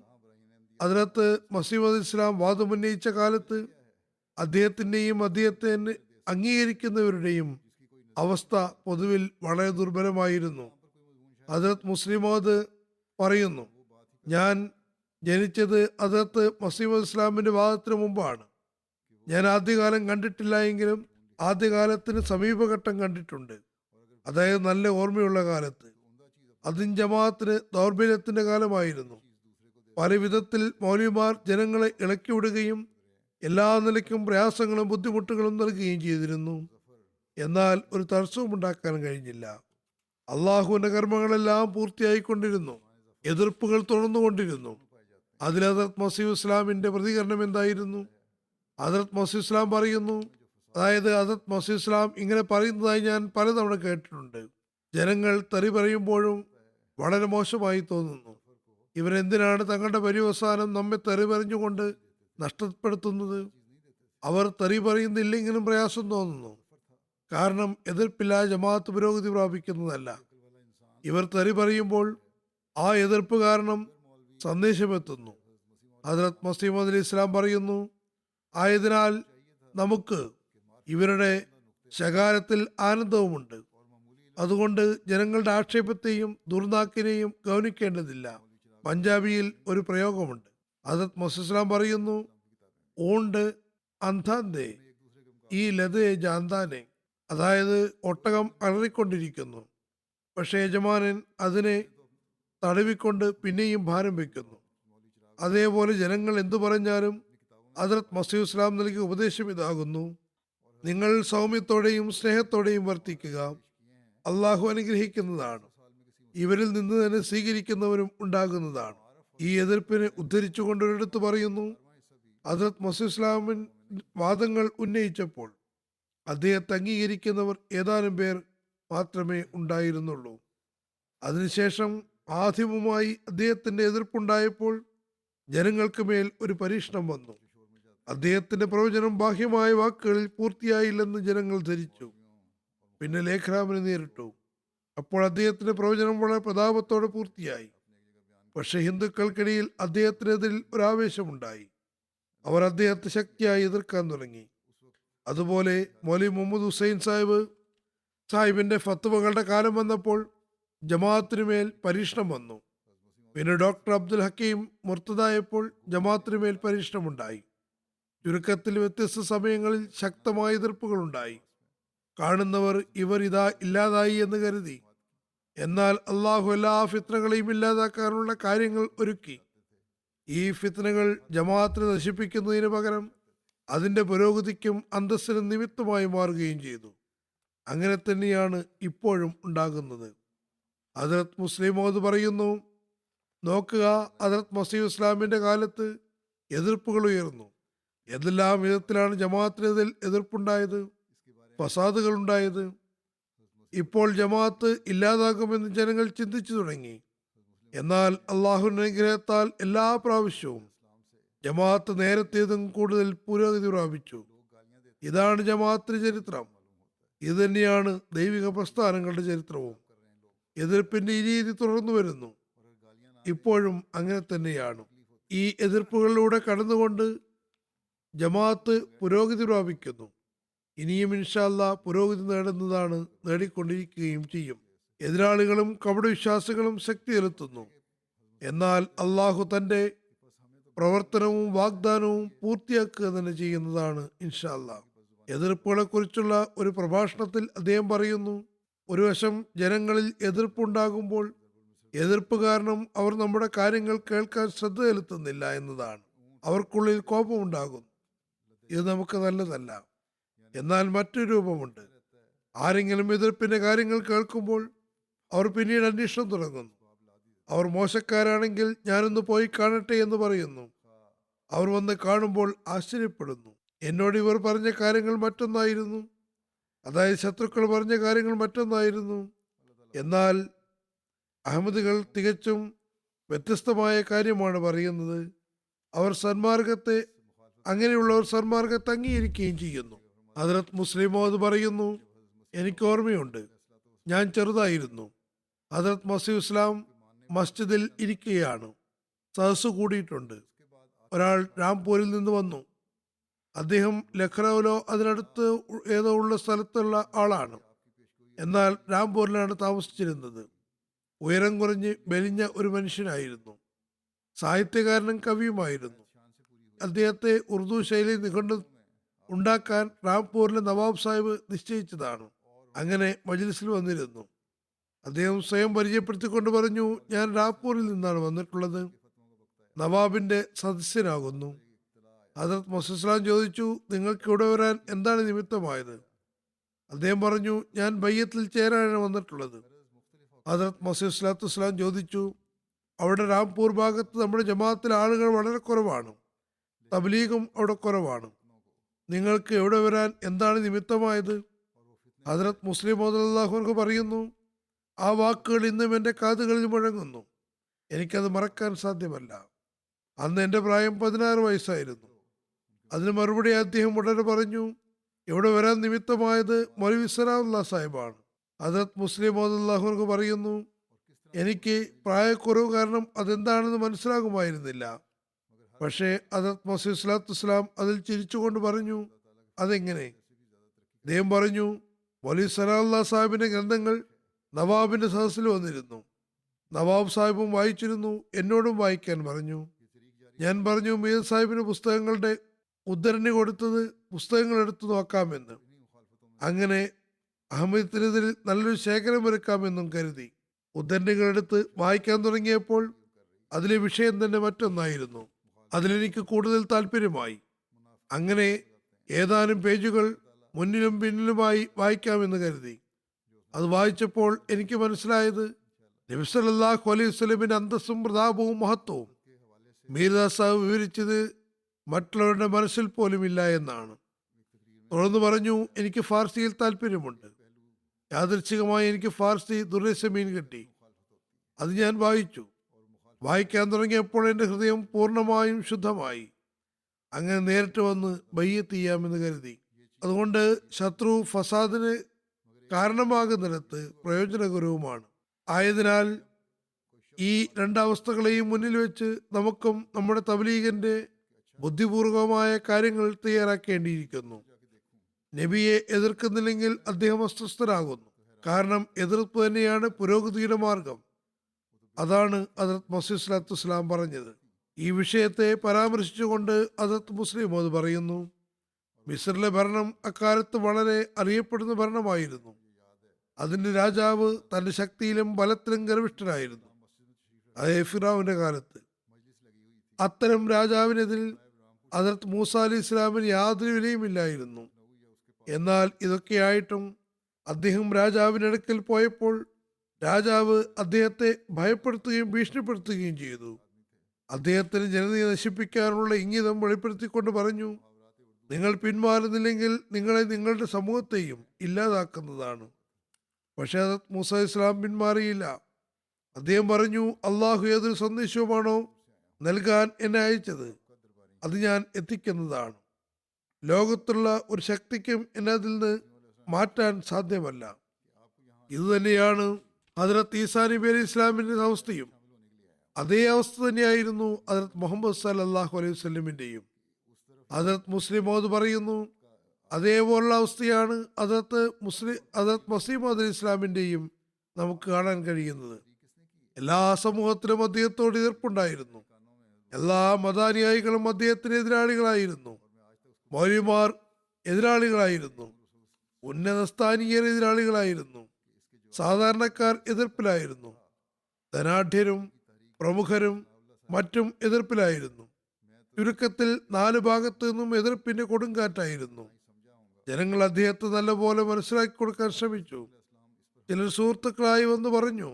അതിനകത്ത് മസീമദ് ഇസ്ലാം വാദമുന്നയിച്ച കാലത്ത് അദ്ദേഹത്തിൻ്റെയും അദ്ദേഹത്തെ അംഗീകരിക്കുന്നവരുടെയും അവസ്ഥ പൊതുവിൽ വളരെ ദുർബലമായിരുന്നു. ഹദരത്ത് മുസ്ലിമോദ് പറയുന്നു, ഞാൻ ജനിച്ചത് ഹദരത്ത് മസീമദ് ഇസ്ലാമിന്റെ വാദത്തിന് മുമ്പാണ്. ഞാൻ ആദ്യകാലം കണ്ടിട്ടില്ല എങ്കിലും ആദ്യകാലത്തിന് സമീപഘട്ടം കണ്ടിട്ടുണ്ട്. അതായത് നല്ല ഓർമ്മയുള്ള കാലത്ത്. അതും ജമാഅത്തിന് ദൗർബല്യത്തിന്റെ കാലമായിരുന്നു. പല വിധത്തിൽ മൗലവിമാർ ജനങ്ങളെ ഇളക്കി വിടുകയും എല്ലാ നിലയ്ക്കും പ്രയാസങ്ങളും ബുദ്ധിമുട്ടുകളും നൽകുകയും ചെയ്തിരുന്നു. എന്നാൽ ഒരു തടസ്സവും ഉണ്ടാക്കാൻ കഴിഞ്ഞില്ല. അള്ളാഹുവിന്റെ കർമ്മങ്ങളെല്ലാം പൂർത്തിയായിക്കൊണ്ടിരുന്നു. എതിർപ്പുകൾ തുടർന്നുകൊണ്ടിരുന്നു. അതിൽ ഹദരത്ത് മസീഹ് ഇസ്ലാമിന്റെ പ്രതികരണം എന്തായിരുന്നു? ഹദരത്ത് മസീഹ് ഇസ്ലാം പറയുന്നു, അതായത് ഹദരത്ത് മസീഹ് ഇസ്ലാം ഇങ്ങനെ പറയുന്നതായി ഞാൻ പലതവണ കേട്ടിട്ടുണ്ട്. ജനങ്ങൾ തെറി പറയുമ്പോഴും വളരെ മോശമായി തോന്നുന്നു. ഇവരെന്തിനാണ് തങ്ങളുടെ പര്യവസാനം നമ്മെ തെറി പറഞ്ഞുകൊണ്ട് നഷ്ടപ്പെടുത്തുന്നത്? അവർ തെറി പറയുന്നില്ലെങ്കിലും പ്രയാസം തോന്നുന്നു. കാരണം എതിർപ്പില്ലാതെ ജമാഅത്ത് പുരോഗതി പ്രാപിക്കുന്നതല്ല. ഇവർ തെറി പറയുമ്പോൾ ആ എതിർപ്പ് കാരണം സന്ദേശമെത്തുന്നു. ഹദരത്ത് മസീഹ് അലി ഇസ്ലാം പറയുന്നു, ആയതിനാൽ നമുക്ക് ഇവരുടെ ശകാരത്തിൽ ആനന്ദവുമുണ്ട്. അതുകൊണ്ട് ജനങ്ങളുടെ ആക്ഷേപത്തെയും ദുർനാക്കിനെയും ഗൗനിക്കേണ്ടതില്ല. പഞ്ചാബിയിൽ ഒരു പ്രയോഗമുണ്ട്. ഹദരത്ത് മസീഹ് ഇസ്ലാം പറയുന്നു, ഓണ്ട് അന്താന്തേ ഈ ലതയെ ജാന്താനെ, അതായത് ഒട്ടകം അലറിക്കൊണ്ടിരിക്കുന്നു, പക്ഷേ യജമാനൻ അതിനെ തടവിക്കൊണ്ട് പിന്നെയും ഭാരം വയ്ക്കുന്നു. അതേപോലെ ജനങ്ങൾ എന്തു പറഞ്ഞാലും ഹദരത്ത് മസീഹ് ഇസ്ലാം നൽകിയ ഉപദേശം ഇതാകുന്നു, നിങ്ങൾ സൗമ്യത്തോടെയും സ്നേഹത്തോടെയും വർത്തിക്കുക. അള്ളാഹു അനുഗ്രഹിക്കുന്നതാണ്. ഇവരിൽ നിന്ന് തന്നെ സ്വീകരിക്കുന്നവരും ഉണ്ടാകുന്നതാണ്. ഈ എതിർപ്പിനെ ഉദ്ധരിച്ചുകൊണ്ട് ഒരിടത്ത് പറയുന്നു, ഹദരത്ത് മസീഹ് ഇസ്ലാമിൻ വാദങ്ങൾ ഉന്നയിച്ചപ്പോൾ അദ്ദേഹത്തെ അംഗീകരിക്കുന്നവർ ഏതാനും പേർ മാത്രമേ ഉണ്ടായിരുന്നുള്ളൂ. അതിനുശേഷം ആദ്യവുമായി അദ്ദേഹത്തിന്റെ എതിർപ്പുണ്ടായപ്പോൾ ജനങ്ങൾക്ക് മേൽ ഒരു പരീക്ഷണം വന്നു. അദ്ദേഹത്തിന്റെ പ്രവചനം ബാഹ്യമായ വാക്കുകളിൽ പൂർത്തിയായില്ലെന്ന് ജനങ്ങൾ ധരിച്ചു. പിന്നെ ലേഖ്രാമിനെ നേരിട്ടു. അപ്പോൾ അദ്ദേഹത്തിന്റെ പ്രവചനം വളരെ പ്രതാപത്തോടെ പൂർത്തിയായി. പക്ഷെ ഹിന്ദുക്കൾക്കിടയിൽ അദ്ദേഹത്തിനെതിരിൽ ഒരാവേശമുണ്ടായി. അവർ അദ്ദേഹത്തെ ശക്തിയായി എതിർക്കാൻ തുടങ്ങി. അതുപോലെ മൗലവി മുഹമ്മദ് ഹുസൈൻ സാഹിബിന്റെ ഫത്വകളുടെ കാലം വന്നപ്പോൾ ജമാഅത്തിനു മേൽ പരീക്ഷണം വന്നു. പിന്നെ ഡോക്ടർ അബ്ദുൽ ഹക്കീം മുർത്തദായപ്പോൾ ജമാഅത്തിനു മേൽ പരീക്ഷണമുണ്ടായി. ചുരുക്കത്തിൽ വ്യത്യസ്ത സമയങ്ങളിൽ ശക്തമായ എതിർപ്പുകളുണ്ടായി. കാണുന്നവർ ഇവർ ഇതാ ഇല്ലാതായി എന്ന് കരുതി. എന്നാൽ അള്ളാഹു എല്ലാ ഫിത്നകളെയും ഇല്ലാതാക്കാനുള്ള കാര്യങ്ങൾ ഒരുക്കി. ഈ ഫിത്നകൾ ജമാഅത്തിനെ നശിപ്പിക്കുന്നതിന് പകരം അതിന്റെ പുരോഗതിക്കും അന്തസ്സിനും നിമിത്തമായി മാറുകയും ചെയ്തു. അങ്ങനെ തന്നെയാണ് ഇപ്പോഴും ഉണ്ടാകുന്നത്. ഹദരത്ത് മുസ്ലിം മൗദ് പറയുന്നു, നോക്കുക, ഹദരത്ത് മസീഹ് ഇസ്ലാമിന്റെ കാലത്ത് എതിർപ്പുകൾ ഉയർന്നു. ഏതെല്ലാം വിധത്തിലാണ് ജമാഅത്തിനെതിൽ എതിർപ്പുണ്ടായത്, ഫസാദുകൾ ഉണ്ടായത്. ഇപ്പോൾ ജമാഅത്ത് ഇല്ലാതാകുമെന്ന് ജനങ്ങൾ ചിന്തിച്ചു തുടങ്ങി. എന്നാൽ അള്ളാഹുവിന്റെ അനുഗ്രഹത്താൽ എല്ലാ പ്രാവശ്യവും ജമാഅത്ത് നേരത്തേതും കൂടുതൽ പുരോഗതി പ്രാപിച്ചു. ഇതാണ് ജമാഅത്തിന്റെ ചരിത്രം. ഇത് തന്നെയാണ് ദൈവിക പ്രസ്ഥാനങ്ങളുടെ ചരിത്രവും. എതിർപ്പിന്റെ ഈ രീതി തുടർന്നു വരുന്നു. ഇപ്പോഴും അങ്ങനെ തന്നെയാണ്. ഈ എതിർപ്പുകളിലൂടെ കടന്നുകൊണ്ട് ജമാഅത്ത് പുരോഗതി പ്രാപിക്കുന്നു. ഇനിയും ഇൻഷാ അല്ലാഹ് പുരോഗതി നേടുന്നതാണ്, നേടിക്കൊണ്ടിരിക്കുകയും ചെയ്യും. എതിരാളികളും കപടവിശ്വാസികളും ശക്തി ചെലുത്തുന്നു. എന്നാൽ അള്ളാഹു തന്റെ പ്രവർത്തനവും വാഗ്ദാനവും പൂർത്തിയാക്കുക തന്നെ ചെയ്യുന്നതാണ് ഇൻഷാ അല്ലാഹ്. എതിർപ്പുകളെ കുറിച്ചുള്ള ഒരു പ്രഭാഷണത്തിൽ അദ്ദേഹം പറയുന്നു, ഒരു വശം ജനങ്ങളിൽ എതിർപ്പുണ്ടാകുമ്പോൾ എതിർപ്പ് കാരണം അവർ നമ്മുടെ കാര്യങ്ങൾ കേൾക്കാൻ ശ്രദ്ധ ചെലുത്തുന്നില്ല എന്നതാണ്. അവർക്കുള്ളിൽ കോപമുണ്ടാകുന്നു. ഇത് നമുക്ക് നല്ലതല്ല. എന്നാൽ മറ്റൊരു രൂപമുണ്ട്. ആരെങ്കിലും എതിർപ്പിന്റെ കാര്യങ്ങൾ കേൾക്കുമ്പോൾ അവർ പിന്നീട് അന്വേഷണം തുടങ്ങുന്നു. അവർ മോശക്കാരാണെങ്കിൽ ഞാനൊന്ന് പോയി കാണട്ടെ എന്ന് പറയുന്നു. അവർ വന്ന് കാണുമ്പോൾ ആശ്ചര്യപ്പെടുന്നു. എന്നോട് ഇവർ പറഞ്ഞ കാര്യങ്ങൾ മറ്റൊന്നായിരുന്നു, അതായത് ശത്രുക്കൾ പറഞ്ഞ കാര്യങ്ങൾ മറ്റൊന്നായിരുന്നു. എന്നാൽ അഹമ്മദികൾ തികച്ചും വ്യത്യസ്തമായ കാര്യമാണ് പറയുന്നത്. അവർ സന്മാർഗത്തെ, അങ്ങനെയുള്ളവർ സന്മാർഗത്തെ അംഗീകരിക്കുകയും ചെയ്യുന്നു. ഹദരത്ത് മുസ്ലിം മൗദ് പറയുന്നു, എനിക്ക് ഓർമ്മയുണ്ട്, ഞാൻ ചെറുതായിരുന്നു. ഹദരത്ത് മസീഹ് ഇസ്ലാം മസ്ജിദിൽ ഇരിക്കുകയാണ്. സദസ്സ് കൂടിയിട്ടുണ്ട്. ഒരാൾ രാംപൂരിൽ നിന്ന് വന്നു. അദ്ദേഹം ലഖ്നൌവിലോ അതിനടുത്ത് ഏതോ ഉള്ള സ്ഥലത്തുള്ള ആളാണ്. എന്നാൽ രാംപൂരിലാണ് താമസിച്ചിരുന്നത്. ഉയരം കുറഞ്ഞ് മെലിഞ്ഞ ഒരു മനുഷ്യനായിരുന്നു. സാഹിത്യകാരനും കവിയുമായിരുന്നു. അദ്ദേഹത്തെ ഉറുദു ശൈലി നിഘണ്ടു ഉണ്ടാക്കാൻ റാംപൂരിലെ നവാബ് സാഹിബ് നിശ്ചയിച്ചതാണ്. അങ്ങനെ മജ്ലിസിൽ വന്നിരുന്നു. അദ്ദേഹം സ്വയം പരിചയപ്പെടുത്തിക്കൊണ്ട് പറഞ്ഞു, ഞാൻ റാംപൂരിൽ നിന്നാണ് വന്നിട്ടുള്ളത്. നവാബിന്റെ സദസ്യനാകുന്നു. ഹദരത്ത് മുസ്ലിം ചോദിച്ചു, നിങ്ങൾക്ക് ഇവിടെ വരാൻ എന്താണ് നിമിത്തമായത്? അദ്ദേഹം പറഞ്ഞു, ഞാൻ ബയ്യത്തിൽ ചേരാനാണ് വന്നിട്ടുള്ളത്. ഹദരത്ത് മസീഹ് സ്വലാത്തു വസ്സലാം ചോദിച്ചു, അവിടെ റാംപൂർ ഭാഗത്ത് നമ്മുടെ ജമാഅത്തിലെ ആളുകൾ വളരെ കുറവാണ്, തബ്ലീഗും അവിടെ കുറവാണ്. നിങ്ങൾക്ക് എവിടെ വരാൻ എന്താണ് നിമിത്തമായത്? ഹദരത്ത് മുസ്ലിം അള്ളാഹു പറയുന്നു, ആ വാക്കുകൾ ഇന്നും എൻ്റെ കാതുകളിൽ മുഴങ്ങുന്നു. എനിക്കത് മറക്കാൻ സാധ്യമല്ല. അന്ന് എൻ്റെ പ്രായം 16 വയസ്സായിരുന്നു. അതിന് മറുപടി അദ്ദേഹം ഉടനെ പറഞ്ഞു, ഇവിടെ വരാൻ നിമിത്തമായത് മൗലവി സലാമുല്ലാ സാഹിബാണ്. ഹദരത്ത് മുസ്ലിം അള്ളാഹു പറയുന്നു, എനിക്ക് പ്രായക്കുറവ് കാരണം അതെന്താണെന്ന് മനസ്സിലാകുമായിരുന്നില്ല. പക്ഷേ ഹദരത്ത് മസീഹ് സ്വലാത്തു വസ്സലാം അതിൽ ചിരിച്ചുകൊണ്ട് പറഞ്ഞു, അതെങ്ങനെ? അദ്ദേഹം പറഞ്ഞു, മൗലവി സലാമുല്ലാ സാഹിബിന്റെ ഗ്രന്ഥങ്ങൾ നവാബിന്റെ സദസ്സിൽ വന്നിരുന്നു. നവാബ് സാഹിബും വായിച്ചിരുന്നു. എന്നോടും വായിക്കാൻ പറഞ്ഞു. ഞാൻ പറഞ്ഞു, മീർ സാഹിബിന് പുസ്തകങ്ങളുടെ ഉദ്ധരണി കൊടുത്തത് പുസ്തകങ്ങൾ എടുത്തു നോക്കാമെന്ന്. അങ്ങനെ അഹമ്മദത്തിനെതിൽ നല്ലൊരു ശേഖരം ഒരുക്കാമെന്നും കരുതി. ഉദ്ധരണികളെടുത്ത് വായിക്കാൻ തുടങ്ങിയപ്പോൾ അതിലെ വിഷയം തന്നെ മറ്റൊന്നായിരുന്നു. അതിലെനിക്ക് കൂടുതൽ താല്പര്യമായി. അങ്ങനെ ഏതാനും പേജുകൾ മുന്നിലും പിന്നിലുമായി വായിക്കാമെന്ന് കരുതി. അത് വായിച്ചപ്പോൾ എനിക്ക് മനസ്സിലായത് നബി സല്ലല്ലാഹു അലൈഹി വസല്ലമിന്റെ അന്തസ്സും പ്രതാപവും മഹത്വവും മീർദാസ് സാഹിബ് വിവരിച്ചത് മറ്റുള്ളവരുടെ മനസ്സിൽ പോലും ഇല്ല എന്നാണ്. തുടർന്ന് പറഞ്ഞു, എനിക്ക് ഫാർസിയിൽ താല്പര്യമുണ്ട്. യാദൃച്ഛികമായി എനിക്ക് ഫാർസി ദുർസമീൻ കിട്ടി. അത് ഞാൻ വായിച്ചു. വായിക്കാൻ തുടങ്ങിയപ്പോൾ എൻ്റെ ഹൃദയം പൂർണ്ണമായും ശുദ്ധമായി. അങ്ങനെ നേരിട്ട് വന്ന് ബയ്യത്ത് ചെയ്യാമെന്ന് കരുതി. അതുകൊണ്ട് ശത്രു ഫസാദിന് കാരണമാകുന്നിടത്ത് പ്രയോജനകരവുമാണ്. ആയതിനാൽ ഈ രണ്ടവസ്ഥകളെയും മുന്നിൽ വെച്ച് നമുക്കും നമ്മുടെ തബ്ലീഗിന്റെ ബുദ്ധിപൂർവമായ കാര്യങ്ങൾ തയ്യാറാക്കേണ്ടിയിരിക്കുന്നു. നബിയെ എതിർക്കുന്നില്ലെങ്കിൽ അദ്ദേഹം അസ്വസ്ഥനാകുന്നു. കാരണം എതിർപ്പ് തന്നെയാണ് പുരോഗതിയുടെ മാർഗം. അതാണ് ഹദരത്ത് മസീഹ് സ്വലാത്തു വസ്സലാം പറഞ്ഞത്. ഈ വിഷയത്തെ പരാമർശിച്ചുകൊണ്ട് ഹദരത്ത് മുസ്ലിം അത് പറയുന്നു, മിസ്രിലെ ഭരണം അക്കാലത്ത് വളരെ അറിയപ്പെടുന്ന ഭരണമായിരുന്നു. അതിന്റെ രാജാവ് തന്റെ ശക്തിയിലും ബലത്തിലും ഗർവിഷ്ഠനായിരുന്നു. അതേ ഫിറഔന്റെ കാലത്ത് അത്തരം രാജാവിനെതിൽ ഹദരത്ത് മൂസ അലി ഇസ്ലാമിന് യാതൊരു വിലയുമില്ലായിരുന്നു. എന്നാൽ ഇതൊക്കെയായിട്ടും അദ്ദേഹം രാജാവിൻ്റെ അടുക്കൽ പോയപ്പോൾ രാജാവ് അദ്ദേഹത്തെ ഭയപ്പെടുത്തുകയും ഭീഷണിപ്പെടുത്തുകയും ചെയ്തു. അദ്ദേഹത്തിന് ജനതയെ നശിപ്പിക്കാനുള്ള ഇംഗിതം വെളിപ്പെടുത്തിക്കൊണ്ട് പറഞ്ഞു, നിങ്ങൾ പിന്മാറുന്നില്ലെങ്കിൽ നിങ്ങളെ നിങ്ങളുടെ സമൂഹത്തെയും ഇല്ലാതാക്കുന്നതാണ്. പക്ഷേ ഹദരത്ത് മൂസ ഇസ്ലാം പിന്മാറിയില്ല. അദ്ദേഹം പറഞ്ഞു, അള്ളാഹു ഏതൊരു സന്ദേശവുമാണോ നൽകാൻ എന്നെ അയച്ചത് അത് ഞാൻ എത്തിക്കുന്നതാണ്. ലോകത്തുള്ള ഒരു ശക്തിക്കും എന്നെ അതിൽ നിന്ന് മാറ്റാൻ സാധ്യമല്ല. ഇതുതന്നെയാണ് ഹദരത്ത് ഈസാ നബി അലൈഹി ഇസ്ലാമിന്റെ അവസ്ഥയും. അതേ അവസ്ഥ തന്നെയായിരുന്നു ഹദരത്ത് മുഹമ്മദ് സല്ലല്ലാഹു അലൈഹി വസല്ലമിന്റെയും. ഹദരത്ത് മുസ്ലിം മൗദ് പറയുന്നു, അതേപോലുള്ള അവസ്ഥയാണ് ഹദരത്ത് മസീഹ് മൗഊദ് അലൈഹി ഇസ്ലാമിന്റെയും നമുക്ക് കാണാൻ കഴിയുന്നത്. എല്ലാ സമൂഹത്തിലും അദ്ദേഹത്തോട് എതിർപ്പുണ്ടായിരുന്നു. എല്ലാ മതാനുയായികളും അദ്ദേഹത്തിന് എതിരാളികളായിരുന്നു. മൗലവിമാർ എതിരാളികളായിരുന്നു. ഉന്നത സ്ഥാനീയർ എതിരാളികളായിരുന്നു. സാധാരണക്കാർ എതിർപ്പിലായിരുന്നു. ധനാഢ്യരും പ്രമുഖരും മറ്റും എതിർപ്പിലായിരുന്നു. ചുരുക്കത്തിൽ 4 ഭാഗത്തു നിന്നും എതിർപ്പിന്റെ കൊടുങ്കാറ്റായിരുന്നു. ജനങ്ങൾ അദ്ദേഹത്തെ നല്ലപോലെ മനസ്സിലാക്കി കൊടുക്കാൻ ശ്രമിച്ചു. ചിലർ സുഹൃത്തുക്കളായി വന്ന് പറഞ്ഞു,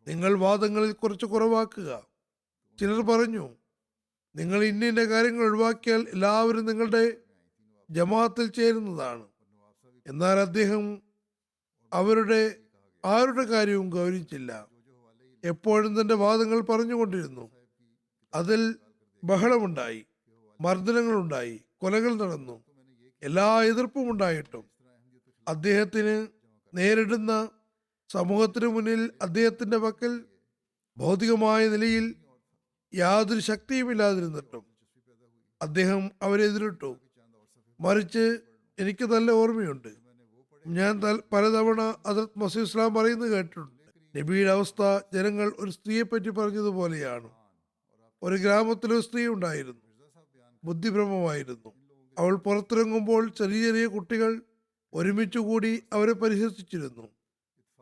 നിങ്ങൾ വാദങ്ങളിൽ കുറച്ച് കുറവാക്കുക. ചിലർ പറഞ്ഞു, നിങ്ങൾ ഇന്ന കാര്യങ്ങൾ ഒഴിവാക്കിയാൽ എല്ലാവരും നിങ്ങളുടെ ജമാഅത്തിൽ ചേരുന്നതാണ്. എന്നാൽ അദ്ദേഹം ആരുടെ കാര്യവും ഗൗനിച്ചില്ല. എപ്പോഴും തന്റെ വാദങ്ങൾ പറഞ്ഞുകൊണ്ടിരുന്നു. അതിൽ ബഹളമുണ്ടായി, മർദ്ദനങ്ങളുണ്ടായി, കൊലകൾ നടന്നു. എല്ലാ എതിർപ്പും ഉണ്ടായിട്ടും അദ്ദേഹത്തിന് നേരിടുന്ന സമൂഹത്തിന് മുന്നിൽ അദ്ദേഹത്തിന്റെ പക്കൽ ഭൗതികമായ നിലയിൽ യാതൊരു ശക്തിയുമില്ലാതിരുന്നിട്ടും അദ്ദേഹം അവരെ എതിരിട്ടു. മറിച്ച് എനിക്ക് നല്ല ഓർമ്മയുണ്ട്, ഞാൻ പലതവണ ഹദ്റത്ത് മസീഹ് ഇസ്ലാം പറയുന്നത് കേട്ടിട്ടുണ്ട്. നബിയുടെ അവസ്ഥ ജനങ്ങൾ ഒരു സ്ത്രീയെ പറ്റി പറഞ്ഞതുപോലെയാണ്. ഒരു ഗ്രാമത്തിൽ ഒരു സ്ത്രീ ഉണ്ടായിരുന്നു, ബുദ്ധിഭ്രമമായിരുന്നു. അവൾ പുറത്തിറങ്ങുമ്പോൾ ചെറിയ ചെറിയ കുട്ടികൾ ഒരുമിച്ച് കൂടി അവരെ പരിഹസിച്ചിരുന്നു.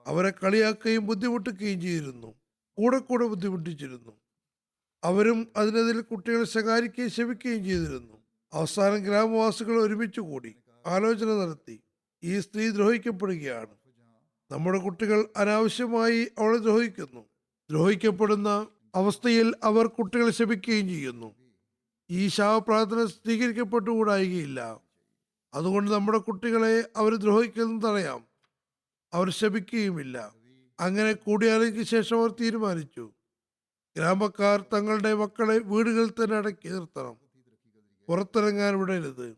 അവരെ കളിയാക്കുകയും ബുദ്ധിമുട്ടിക്കുകയും ചെയ്തിരുന്നു. കൂടെ കൂടെ ബുദ്ധിമുട്ടിച്ചിരുന്നു. അവരും അതിനെതിരെ കുട്ടികളെ ശകാരിക്കുകയും ശപിക്കുകയും ചെയ്തിരുന്നു. അവസാനം ഗ്രാമവാസികൾ ഒരുമിച്ച് കൂടി ആലോചന നടത്തി, ഈ സ്ത്രീ ദ്രോഹിക്കപ്പെടുകയാണ്. നമ്മുടെ കുട്ടികൾ അനാവശ്യമായി അവളെ ദ്രോഹിക്കുന്നു. ദ്രോഹിക്കപ്പെടുന്ന അവസ്ഥയിൽ അവർ കുട്ടികളെ ശപിക്കുകയും ചെയ്യുന്നു. ഈ ശാപപ്രാർത്ഥന സ്വീകരിക്കപ്പെട്ടുകൂടായികയില്ല. അതുകൊണ്ട് നമ്മുടെ കുട്ടികളെ അവർ ദ്രോഹിക്കുന്നത് തടയാം. അവർ ശപിക്കുകയുമില്ല. അങ്ങനെ കൂടിയാലോചനയ്ക്ക് ശേഷം അവർ തീരുമാനിച്ചു, ഗ്രാമക്കാർ തങ്ങളുടെ മക്കളെ വീടുകളിൽ തന്നെ അടക്കി നിർത്തണം, പുറത്തിറങ്ങാൻ വിടരുത്.